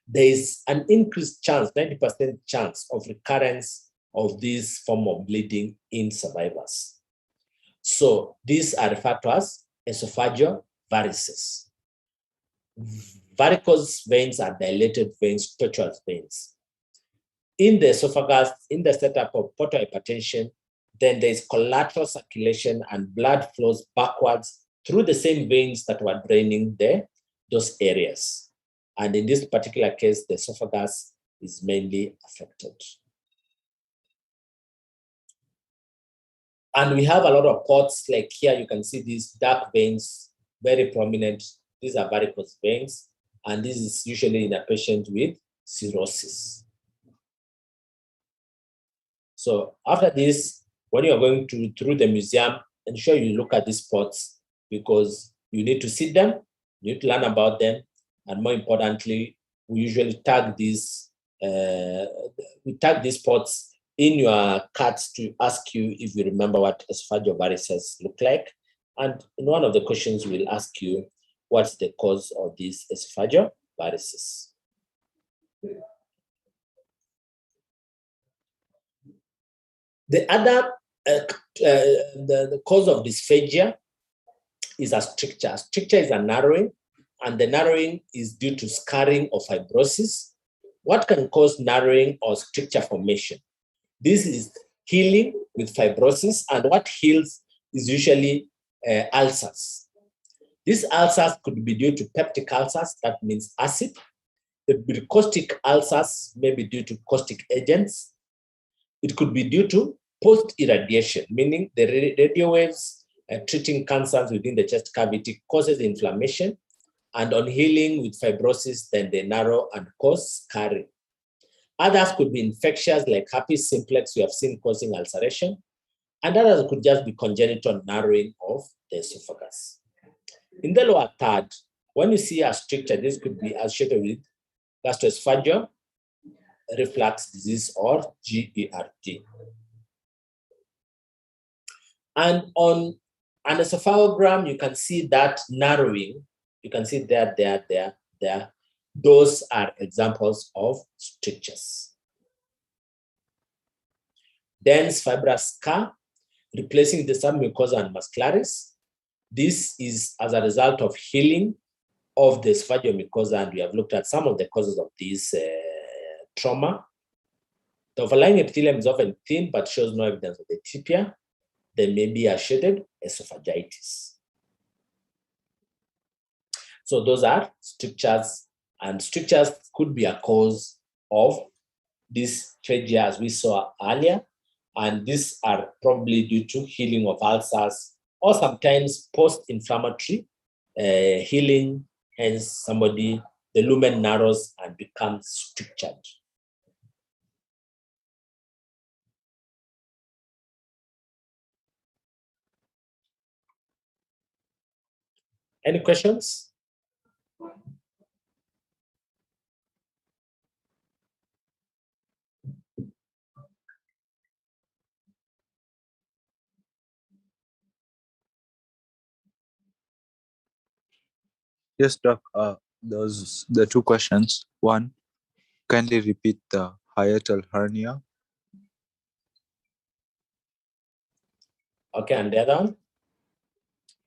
there is an increased chance, 90% chance of recurrence of this form of bleeding in survivors. So these are referred to as esophageal varices. Varicose veins are dilated veins, tortuous veins. In the esophagus, in the setup of portal hypertension, then there is collateral circulation and blood flows backwards through the same veins that were draining those areas. And in this particular case, the esophagus is mainly affected. And we have a lot of ports, like here you can see these dark veins, very prominent. These are varicose veins, and this is usually in a patient with cirrhosis. So after this, when you're going through the museum, ensure you look at these ports, because you need to see them, you need to learn about them, and more importantly, we usually tag these ports in your cards to ask you if you remember what esophageal varices look like. And in one of the questions, we'll ask you what's the cause of these esophageal varices. The other the cause of dysphagia is a stricture. Stricture is a narrowing, and the narrowing is due to scarring or fibrosis. What can cause narrowing or stricture formation? This is healing with fibrosis, and what heals is usually ulcers. These ulcers could be due to peptic ulcers, that means acid. The caustic ulcers may be due to caustic agents. It could be due to post-irradiation, meaning the radio waves treating cancers within the chest cavity causes inflammation, and on healing with fibrosis, then they narrow and cause scarring. Others could be infectious, like herpes simplex, we have seen causing ulceration, and others could just be congenital narrowing of the esophagus. In the lower third, when you see a stricture, this could be associated with gastroesophageal reflux disease or GERD. And on an esophagogram, you can see that narrowing. You can see there. Those are examples of strictures. Dense fibrous scar, replacing the submucosa and muscularis. This is as a result of healing of the esophageal mucosa, and we have looked at some of the causes of this trauma. The overlying epithelium is often thin, but shows no evidence of the tibia. There may be a shaded esophagitis. So those are strictures, and strictures could be a cause of this dysphagia, as we saw earlier, and these are probably due to healing of ulcers or sometimes post-inflammatory healing. Hence, the lumen narrows and becomes strictured. Any questions? Yes, Doc. Those the two questions. One, kindly repeat the hiatal hernia. Okay, and the other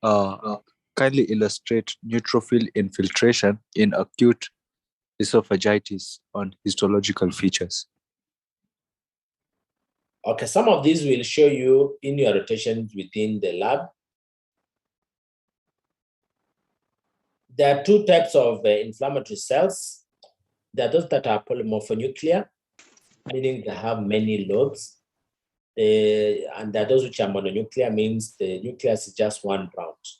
one? Kindly illustrate neutrophil infiltration in acute esophagitis on histological features. Okay, some of these will show you in your rotations within the lab. There are two types of inflammatory cells. There are those that are polymorphonuclear, meaning they have many lobes. And there are those which are mononuclear, means the nucleus is just one branch.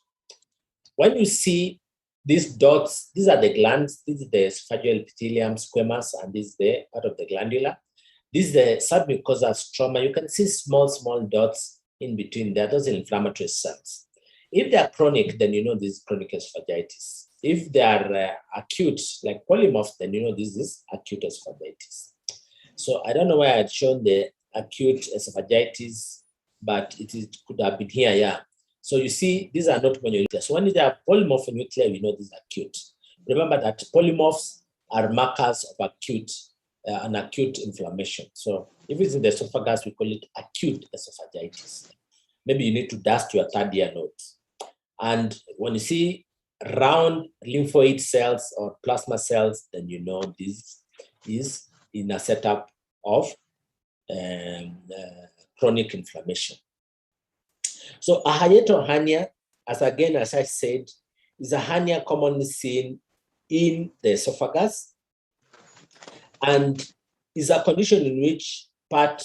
When you see these dots, these are the glands. This is the esophageal epithelium, squamous, and this is the part of the glandula. This is the submucosal stroma. You can see small dots in between there. Those are inflammatory cells. If they are chronic, then you know this is chronic esophagitis. If they are acute, like polymorph, then you know this is acute esophagitis. So I don't know why I had shown the acute esophagitis, but could have been here, yeah. So you see, these are not mononuclear. So when they are polymorphonuclear, we know this is acute. Remember that polymorphs are markers of an acute inflammation. So if it's in the esophagus, we call it acute esophagitis. Maybe you need to dust your third year notes. And when you see round lymphoid cells or plasma cells, then you know this is in a setup of chronic inflammation. So a hiatal hernia, as I said, is a hernia commonly seen in the esophagus and is a condition in which part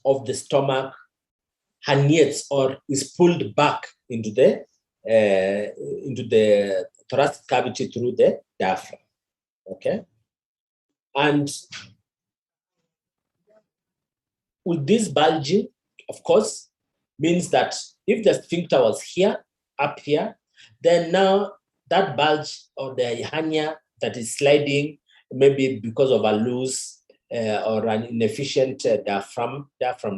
of the stomach herniates or is pulled back into the thoracic cavity through the diaphragm. Okay, and with this bulging, of course, means that if the sphincter was here, up here, then now that bulge or the hernia that is sliding, maybe because of a loose or an inefficient diaphragm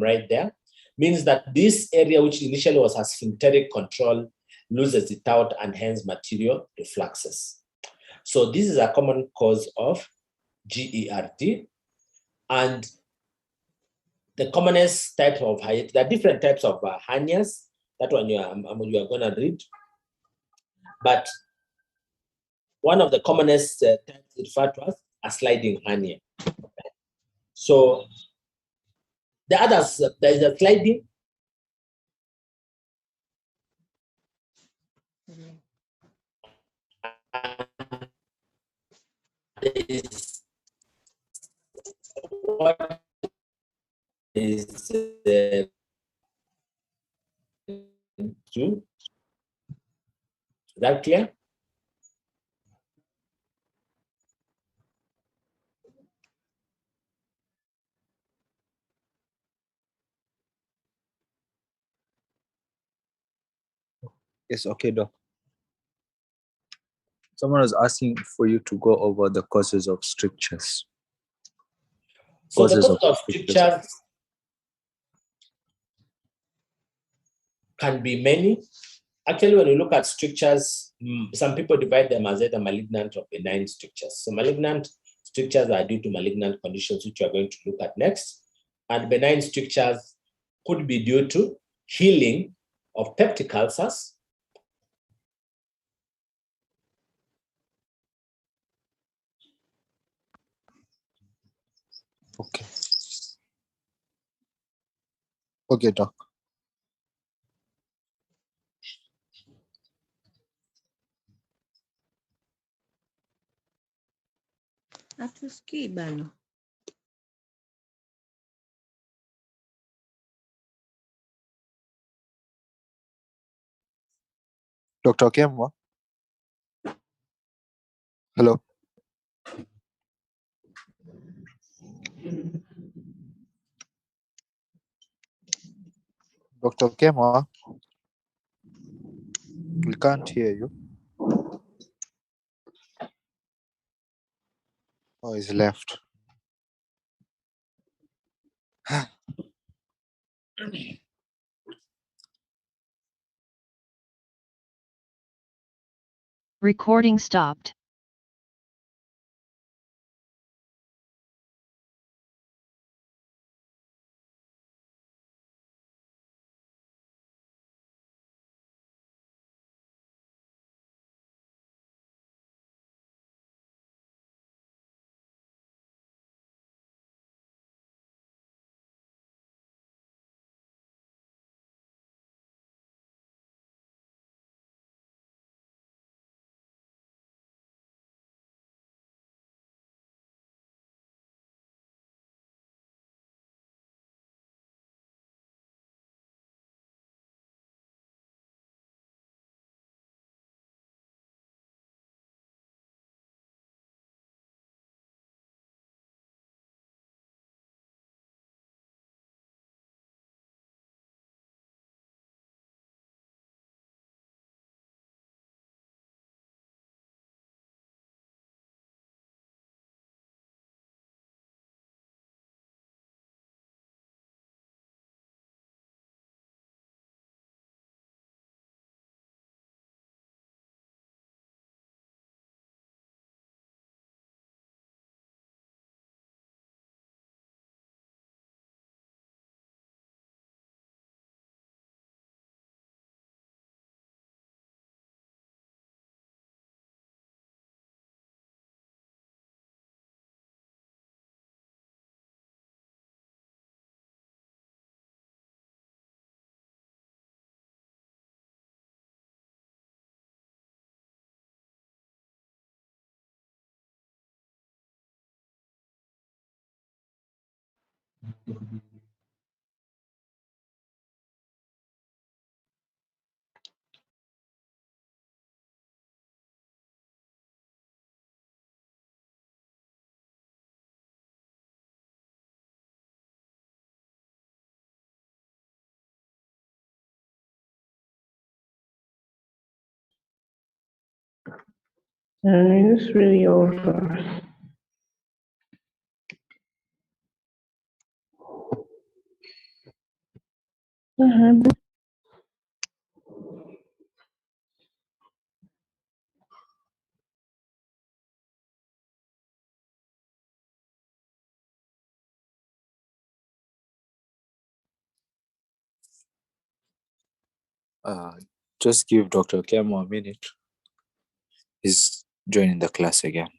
right there, means that this area, which initially was a sphincteric control, loses it out and hence material refluxes. So this is a common cause of GERD. And the commonest type of hiatus, there are different types of hernias. That one you are going to read. But one of the commonest types is referred to as a sliding hernia. So the others, there is a sliding. What is true? Is that clear? Yes, okay, Doc. Someone was asking for you to go over the causes of strictures. So the causes of strictures can be many. Actually, when you look at strictures, some people divide them as either malignant or benign strictures. So malignant strictures are due to malignant conditions, which we are going to look at next. And benign strictures could be due to healing of peptic ulcers. Okay. Okay, Doc. Hatusikii bana. Dr. Okemwa? Hello? Dr. Okemwa? We can't hear you. Oh, he's left. Recording stopped. Is this really over? Just give Dr. Okemwa a minute. He's joining the class again.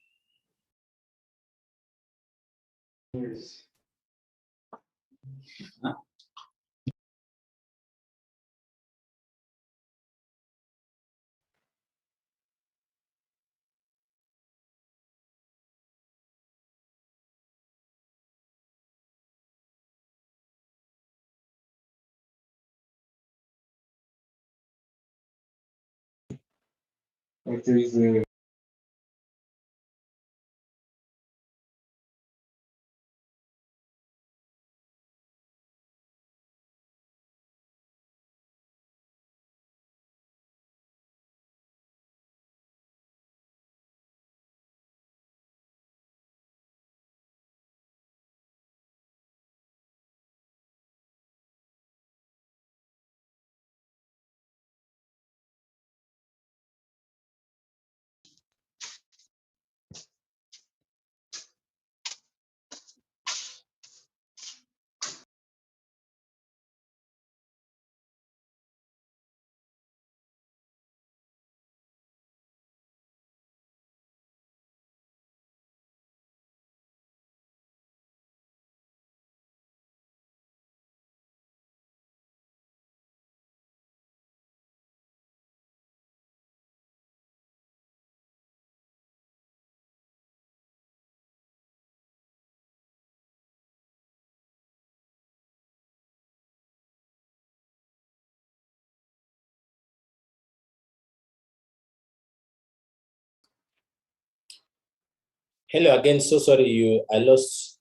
Hello again. So sorry, I lost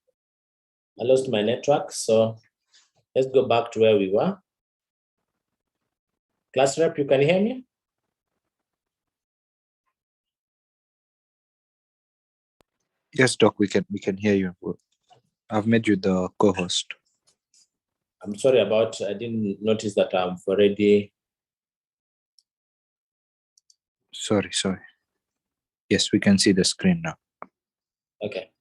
my network. So let's go back to where we were. Class rep, you can hear me? Yes, Doc, we can hear you. I've made you the co-host. I'm sorry I didn't notice that I'm already. Sorry. Yes, we can see the screen now. Okay.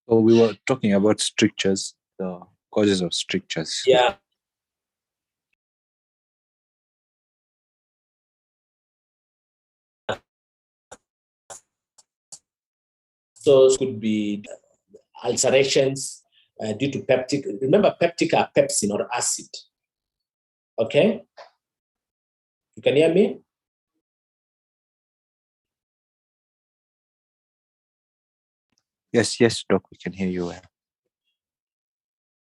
So we were talking about strictures, the causes of strictures. Yeah. So it could be ulcerations due to peptic. Remember, peptic are pepsin or acid. Okay? You can hear me? Yes, yes, Doc, we can hear you well.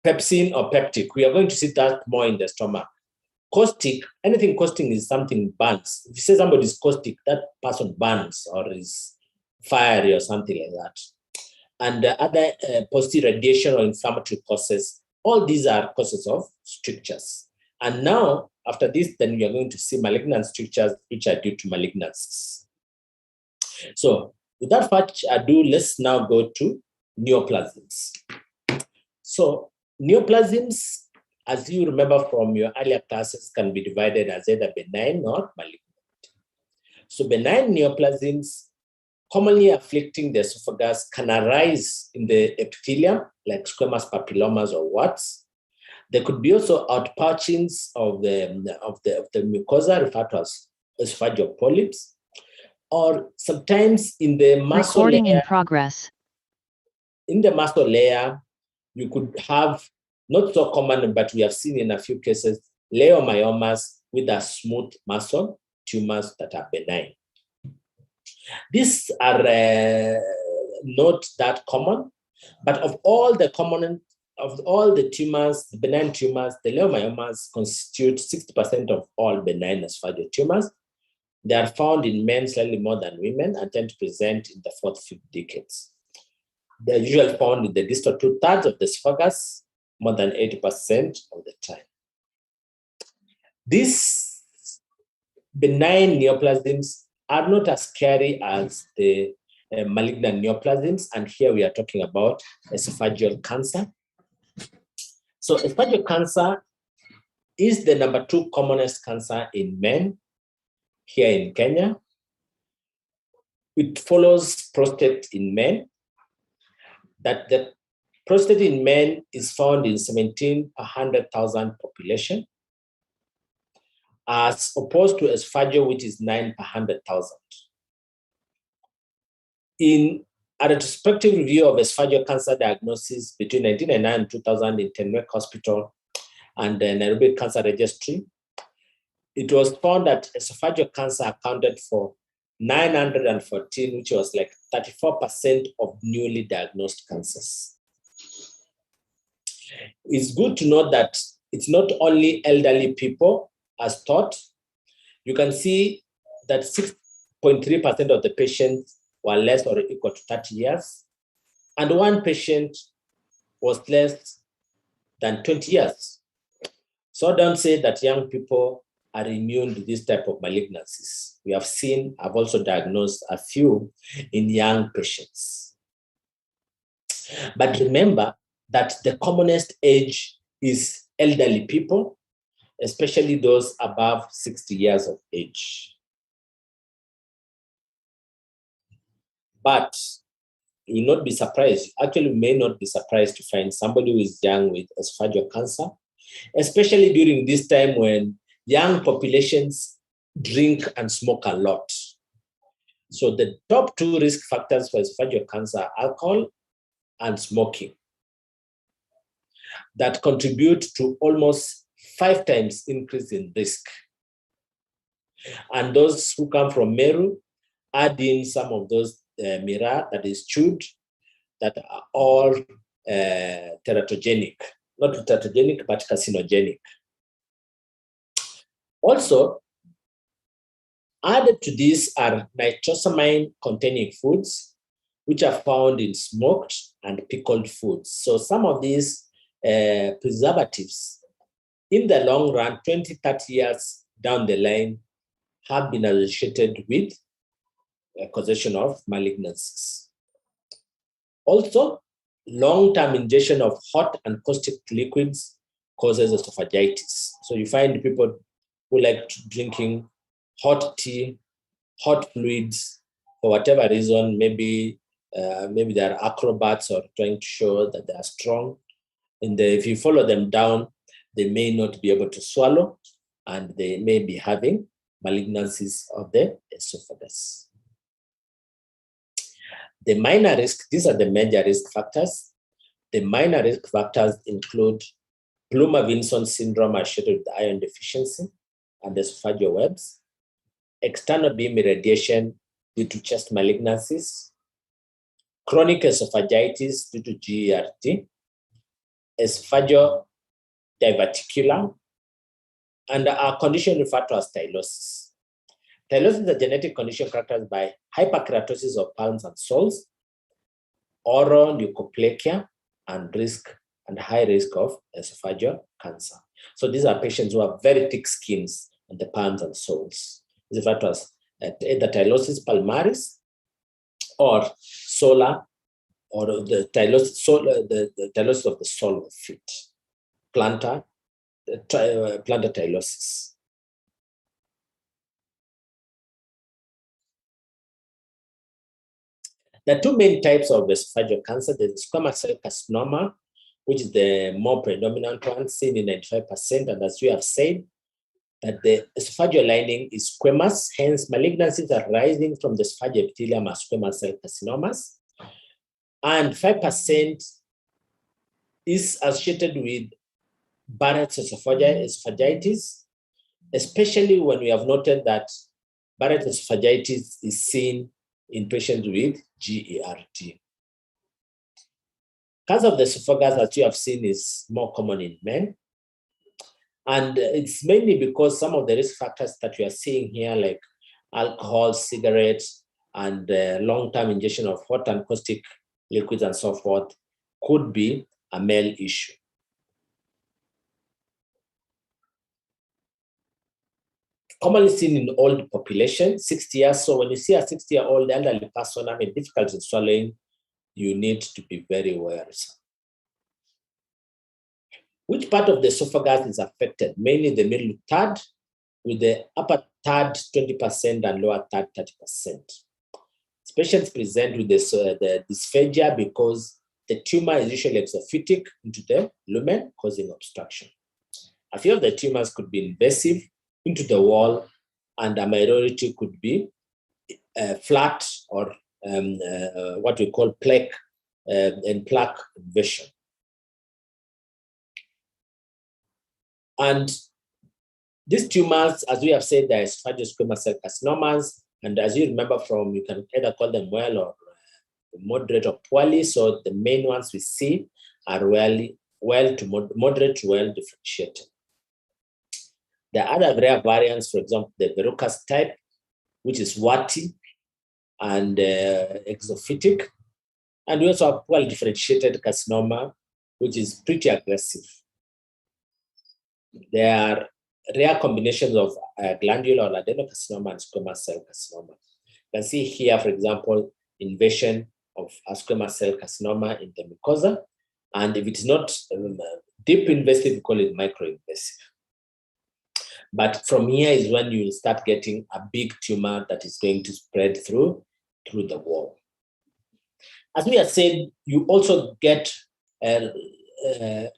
Pepsin or peptic. We are going to see that more in the stomach. Caustic, anything caustic is something burns. If you say somebody is caustic, that person burns or is fiery or something like that. And other positive radiation or inflammatory causes, all these are causes of strictures. And now, after this, then we are going to see malignant strictures, which are due to malignancies. So, without much ado, let's now go to neoplasms. So, neoplasms, as you remember from your earlier classes, can be divided as either benign or malignant. So, benign neoplasms commonly afflicting the esophagus can arise in the epithelium, like squamous papillomas or warts. There could be also outpouchings of the mucosa, referred to as esophageal polyps, or sometimes in the muscle Recording layer. in progress. In the muscle layer, you could have, not so common, but we have seen in a few cases, leiomyomas with a smooth muscle, tumors that are benign. These are not that common, but of all the tumors, the benign tumors, the leiomyomas constitute 60% of all benign esophageal tumors. They are found in men slightly more than women and tend to present in the 4th, 5th decades. They are usually found in the distal 2/3 of the esophagus, more than 80% of the time. These benign neoplasms are not as scary as the malignant neoplasms, and here we are talking about esophageal cancer. So esophageal cancer is the number 2 commonest cancer in men here in Kenya. It follows prostate in men, that the prostate in men is found in 17 per 100,000 population, as opposed to esophageal, which is 9 per 100,000. In a retrospective review of esophageal cancer diagnosis between 1999 and 2000 in Tenwek Hospital and the Nairobi Cancer Registry, it was found that esophageal cancer accounted for 914, which was like 34% of newly diagnosed cancers. It's good to note that it's not only elderly people as thought. You can see that 6.3% of the patients were less or equal to 30 years, and one patient was less than 20 years. So don't say that young people are immune to this type of malignancies. We have seen, I've also diagnosed a few in young patients. But remember that the commonest age is elderly people, especially those above 60 years of age. But you will not be surprised, actually you may not be surprised to find somebody who is young with esophageal cancer, especially during this time when young populations drink and smoke a lot. So the top 2 risk factors for esophageal cancer are alcohol and smoking, that contribute to almost 5 times increase in risk. And those who come from Meru add in some of those miraa that is chewed, that are all teratogenic, not teratogenic, but carcinogenic. Also, added to this are nitrosamine-containing foods, which are found in smoked and pickled foods. So some of these preservatives, in the long run, 20, 30 years down the line, have been associated with causation of malignancies. Also, long-term ingestion of hot and caustic liquids causes esophagitis. So you find people who like drinking hot tea, hot fluids, for whatever reason, maybe they are acrobats or trying to show that they are strong. And if you follow them down, they may not be able to swallow, and they may be having malignancies of the esophagus. The minor risk, these are the major risk factors. The minor risk factors include Plummer-Vinson syndrome associated with iron deficiency and esophageal webs, external beam irradiation due to chest malignancies, chronic esophagitis due to GERD, esophageal diverticulum, and a condition referred to as tylosis. Tylosis is a genetic condition characterized by hyperkeratosis of palms and soles, oral leukoplakia, and high risk of esophageal cancer. So these are patients who have very thick skins on the palms and soles. It's referred to as either tylosis palmaris or solar, or the tylosis of the sole of feet, plantar tylosis. There are two main types of esophageal cancer. There's squamous cell carcinoma, which is the more predominant one, seen in 95%. And as we have said, that the esophageal lining is squamous, hence malignancies arising from the esophageal epithelium are squamous cell carcinomas. And 5% is associated with Barrett's esophagitis, especially when we have noted that Barrett's esophagitis is seen in patients with GERD. Cancer of the esophagus, as you have seen, is more common in men. And it's mainly because some of the risk factors that we are seeing here, like alcohol, cigarettes, and long-term ingestion of hot and caustic liquids and so forth, could be a male issue. Commonly seen in old population, 60 years. So when you see a 60-year-old elderly person having difficulty in swallowing, you need to be very worrisome. Which part of the esophagus is affected? Mainly the middle third, with the upper third 20% and lower third 30%. Patients present with the dysphagia because the tumor is usually exophytic into the lumen, causing obstruction. A few of the tumors could be invasive into the wall, and a minority could be flat or what we call plaque and plaque invasion. And these tumors, as we have said, they are esophageal squamous cell carcinomas, and as you remember from, you can either call them well or moderate or poorly. So the main ones we see are well to moderate to well differentiated. There are other rare variants, for example, the verrucous type, which is warty and exophytic. And we also have well differentiated carcinoma, which is pretty aggressive. There are rare combinations of glandular or adenocarcinoma and squamous cell carcinoma. You can see here, for example, invasion of a squamous cell carcinoma in the mucosa. And if it's not deep invasive, we call it microinvasive. But from here is when you will start getting a big tumor that is going to spread through the wall. As we have said, you also get 5%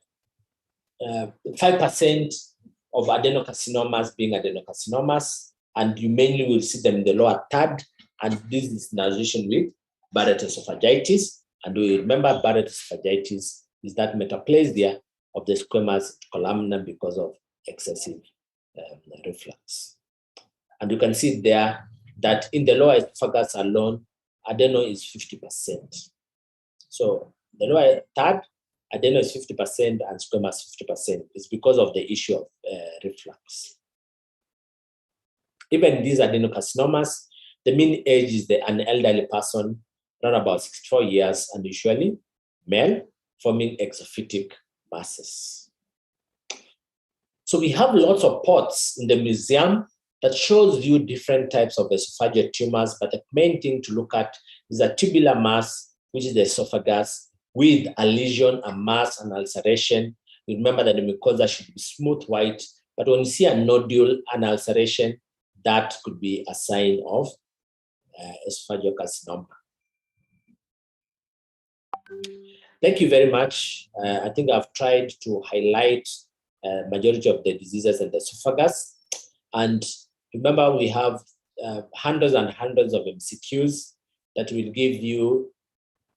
of adenocarcinomas being adenocarcinomas, and you mainly will see them in the lower third, and this is in association with Barrett's esophagitis. And we remember Barrett's esophagitis is that metaplasia of the squamous columna because of excessive reflux. And you can see there that in the lower esophagus alone, adeno is 50%. So the lower third, adeno is 50% and squamous 50%. It's because of the issue of reflux. Even these adenocarcinomas, the mean age is an elderly person, around about 64 years, and usually male, forming exophytic masses. So we have lots of pots in the museum that shows you different types of esophageal tumors, but the main thing to look at is a tubular mass, which is the esophagus, with a lesion, a mass, and ulceration. Remember that the mucosa should be smooth white, but when you see a nodule, an ulceration, that could be a sign of esophageal carcinoma. Thank you very much. I think I've tried to highlight majority of the diseases in the esophagus. And remember, we have hundreds and hundreds of MCQs that will give you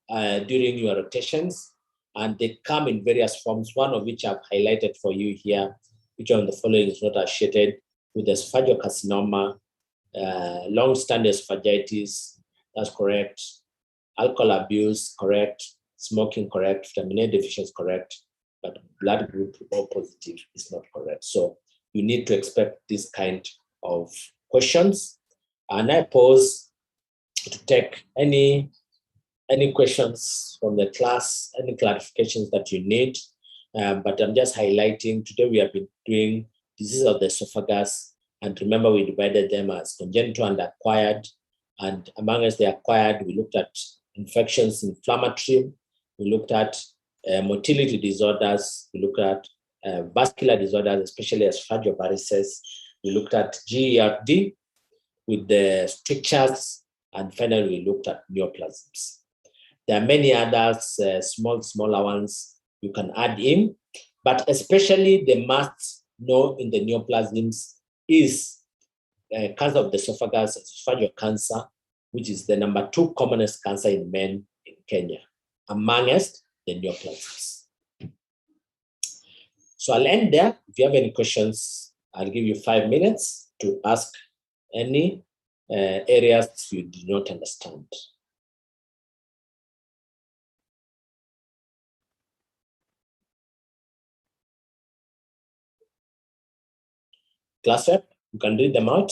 during your rotations. And they come in various forms, one of which I've highlighted for you here, which on the following is not associated with esophageal carcinoma, long-standing esophagitis, that's correct, alcohol abuse, correct, smoking, correct, vitamin A deficiency, correct, but blood group O positive is not correct. So you need to expect this kind of questions. And I pause to take any questions from the class, any clarifications that you need. But I'm just highlighting, today we have been doing disease of the esophagus. And remember, we divided them as congenital and acquired. And among us, the acquired, we looked at infections, inflammatory. We looked at motility disorders. We looked at vascular disorders, especially esophageal varices. We looked at GERD with the strictures. And finally, we looked at neoplasms. There are many others, smaller ones you can add in, but especially the must know in the neoplasms is cancer of the esophagus, esophageal cancer, which is the #2 commonest cancer in men in Kenya, amongst the neoplasms. So I'll end there. If you have any questions, I'll give you 5 minutes to ask any areas you do not understand. Class rep, you can read them out.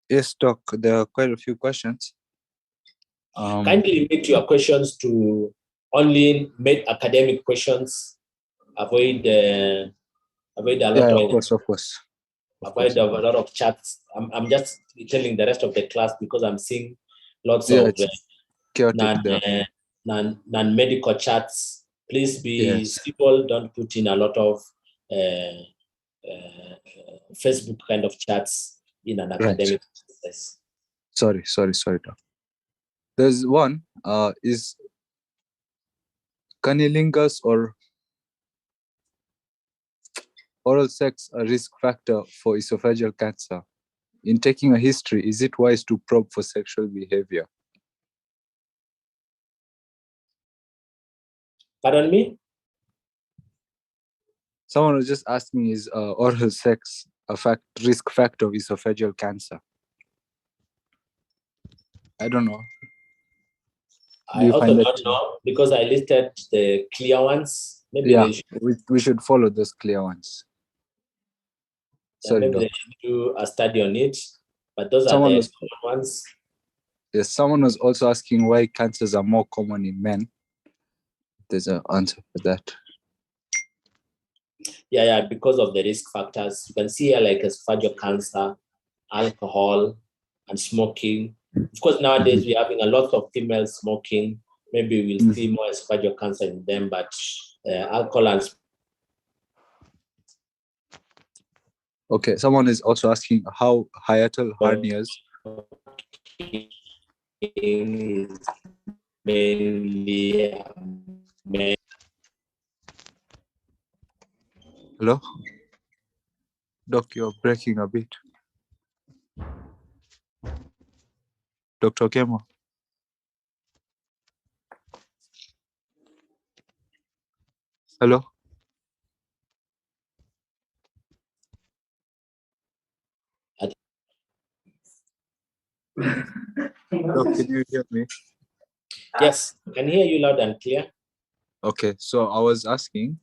Yes, Doc, there are quite a few questions. Kindly limit your questions to only made academic questions. Avoid a lot avoid a lot of chats. I'm just telling the rest of the class because I'm seeing lots of non-medical chats. Please be simple. Don't put in a lot of Facebook kind of chats in an academic process. Sorry, Doc. There's one, is cunnilingus or oral sex a risk factor for esophageal cancer? In taking a history, is it wise to probe for sexual behavior? Pardon me? Someone was just asking, is oral sex a risk factor of esophageal cancer? I don't know. I also don't know because I listed the clear ones. Maybe we should follow those clear ones. Sorry, maybe they should do a study on it, but those are the common ones. Yes, someone was also asking why cancers are more common in men. There's an answer for that. Yeah, because of the risk factors. You can see here like esophageal cancer, alcohol, and smoking. Of course, nowadays we're having a lot of female smoking. Maybe we'll see more esophageal cancer in them, but alcohol and okay, someone is also asking how hiatal hernias Hello? Doc, you're breaking a bit. Dr. Okemwa. Hello? Doc, can you hear me? Yes, I can hear you loud and clear. Okay, so I was asking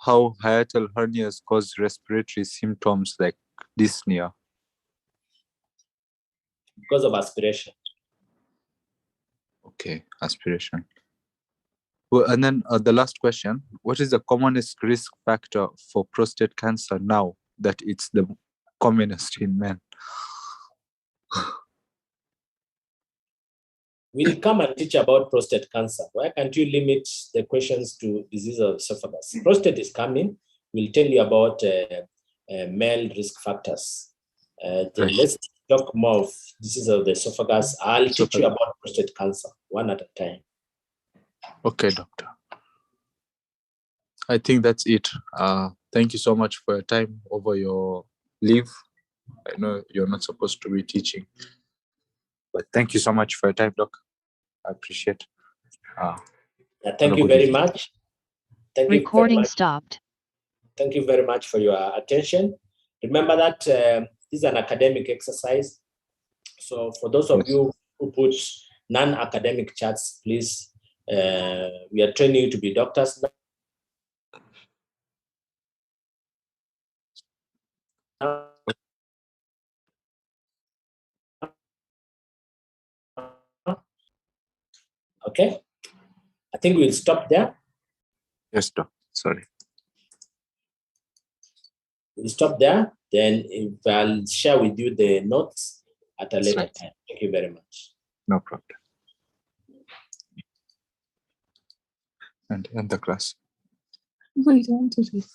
how hiatal hernias cause respiratory symptoms like dyspnea. Because of aspiration. Okay, aspiration. Well, and then the last question, what is the commonest risk factor for prostate cancer now that it's the commonest in men? we'll come and teach about prostate cancer. Why can't you limit the questions to disease of esophagus? Prostate is coming. We'll tell you about male risk factors. Then let's talk more of disease of the esophagus. I'll teach you about prostate cancer one at a time. Okay, doctor. I think that's it. Thank you so much for your time over your leave. I know you're not supposed to be teaching, but thank you so much for your time, doc. I appreciate. Thank you very much. Thank you Recording very much. stopped. Thank you very much for your attention. Remember that this is an academic exercise. So for those of you who put non-academic charts, please, we are training you to be doctors now. Okay, I think we'll stop there. Yes, doc. Sorry. We'll stop there. Then I'll share with you the notes at a later time. Thank you very much. No problem. And end the class. No, you don't want to do this.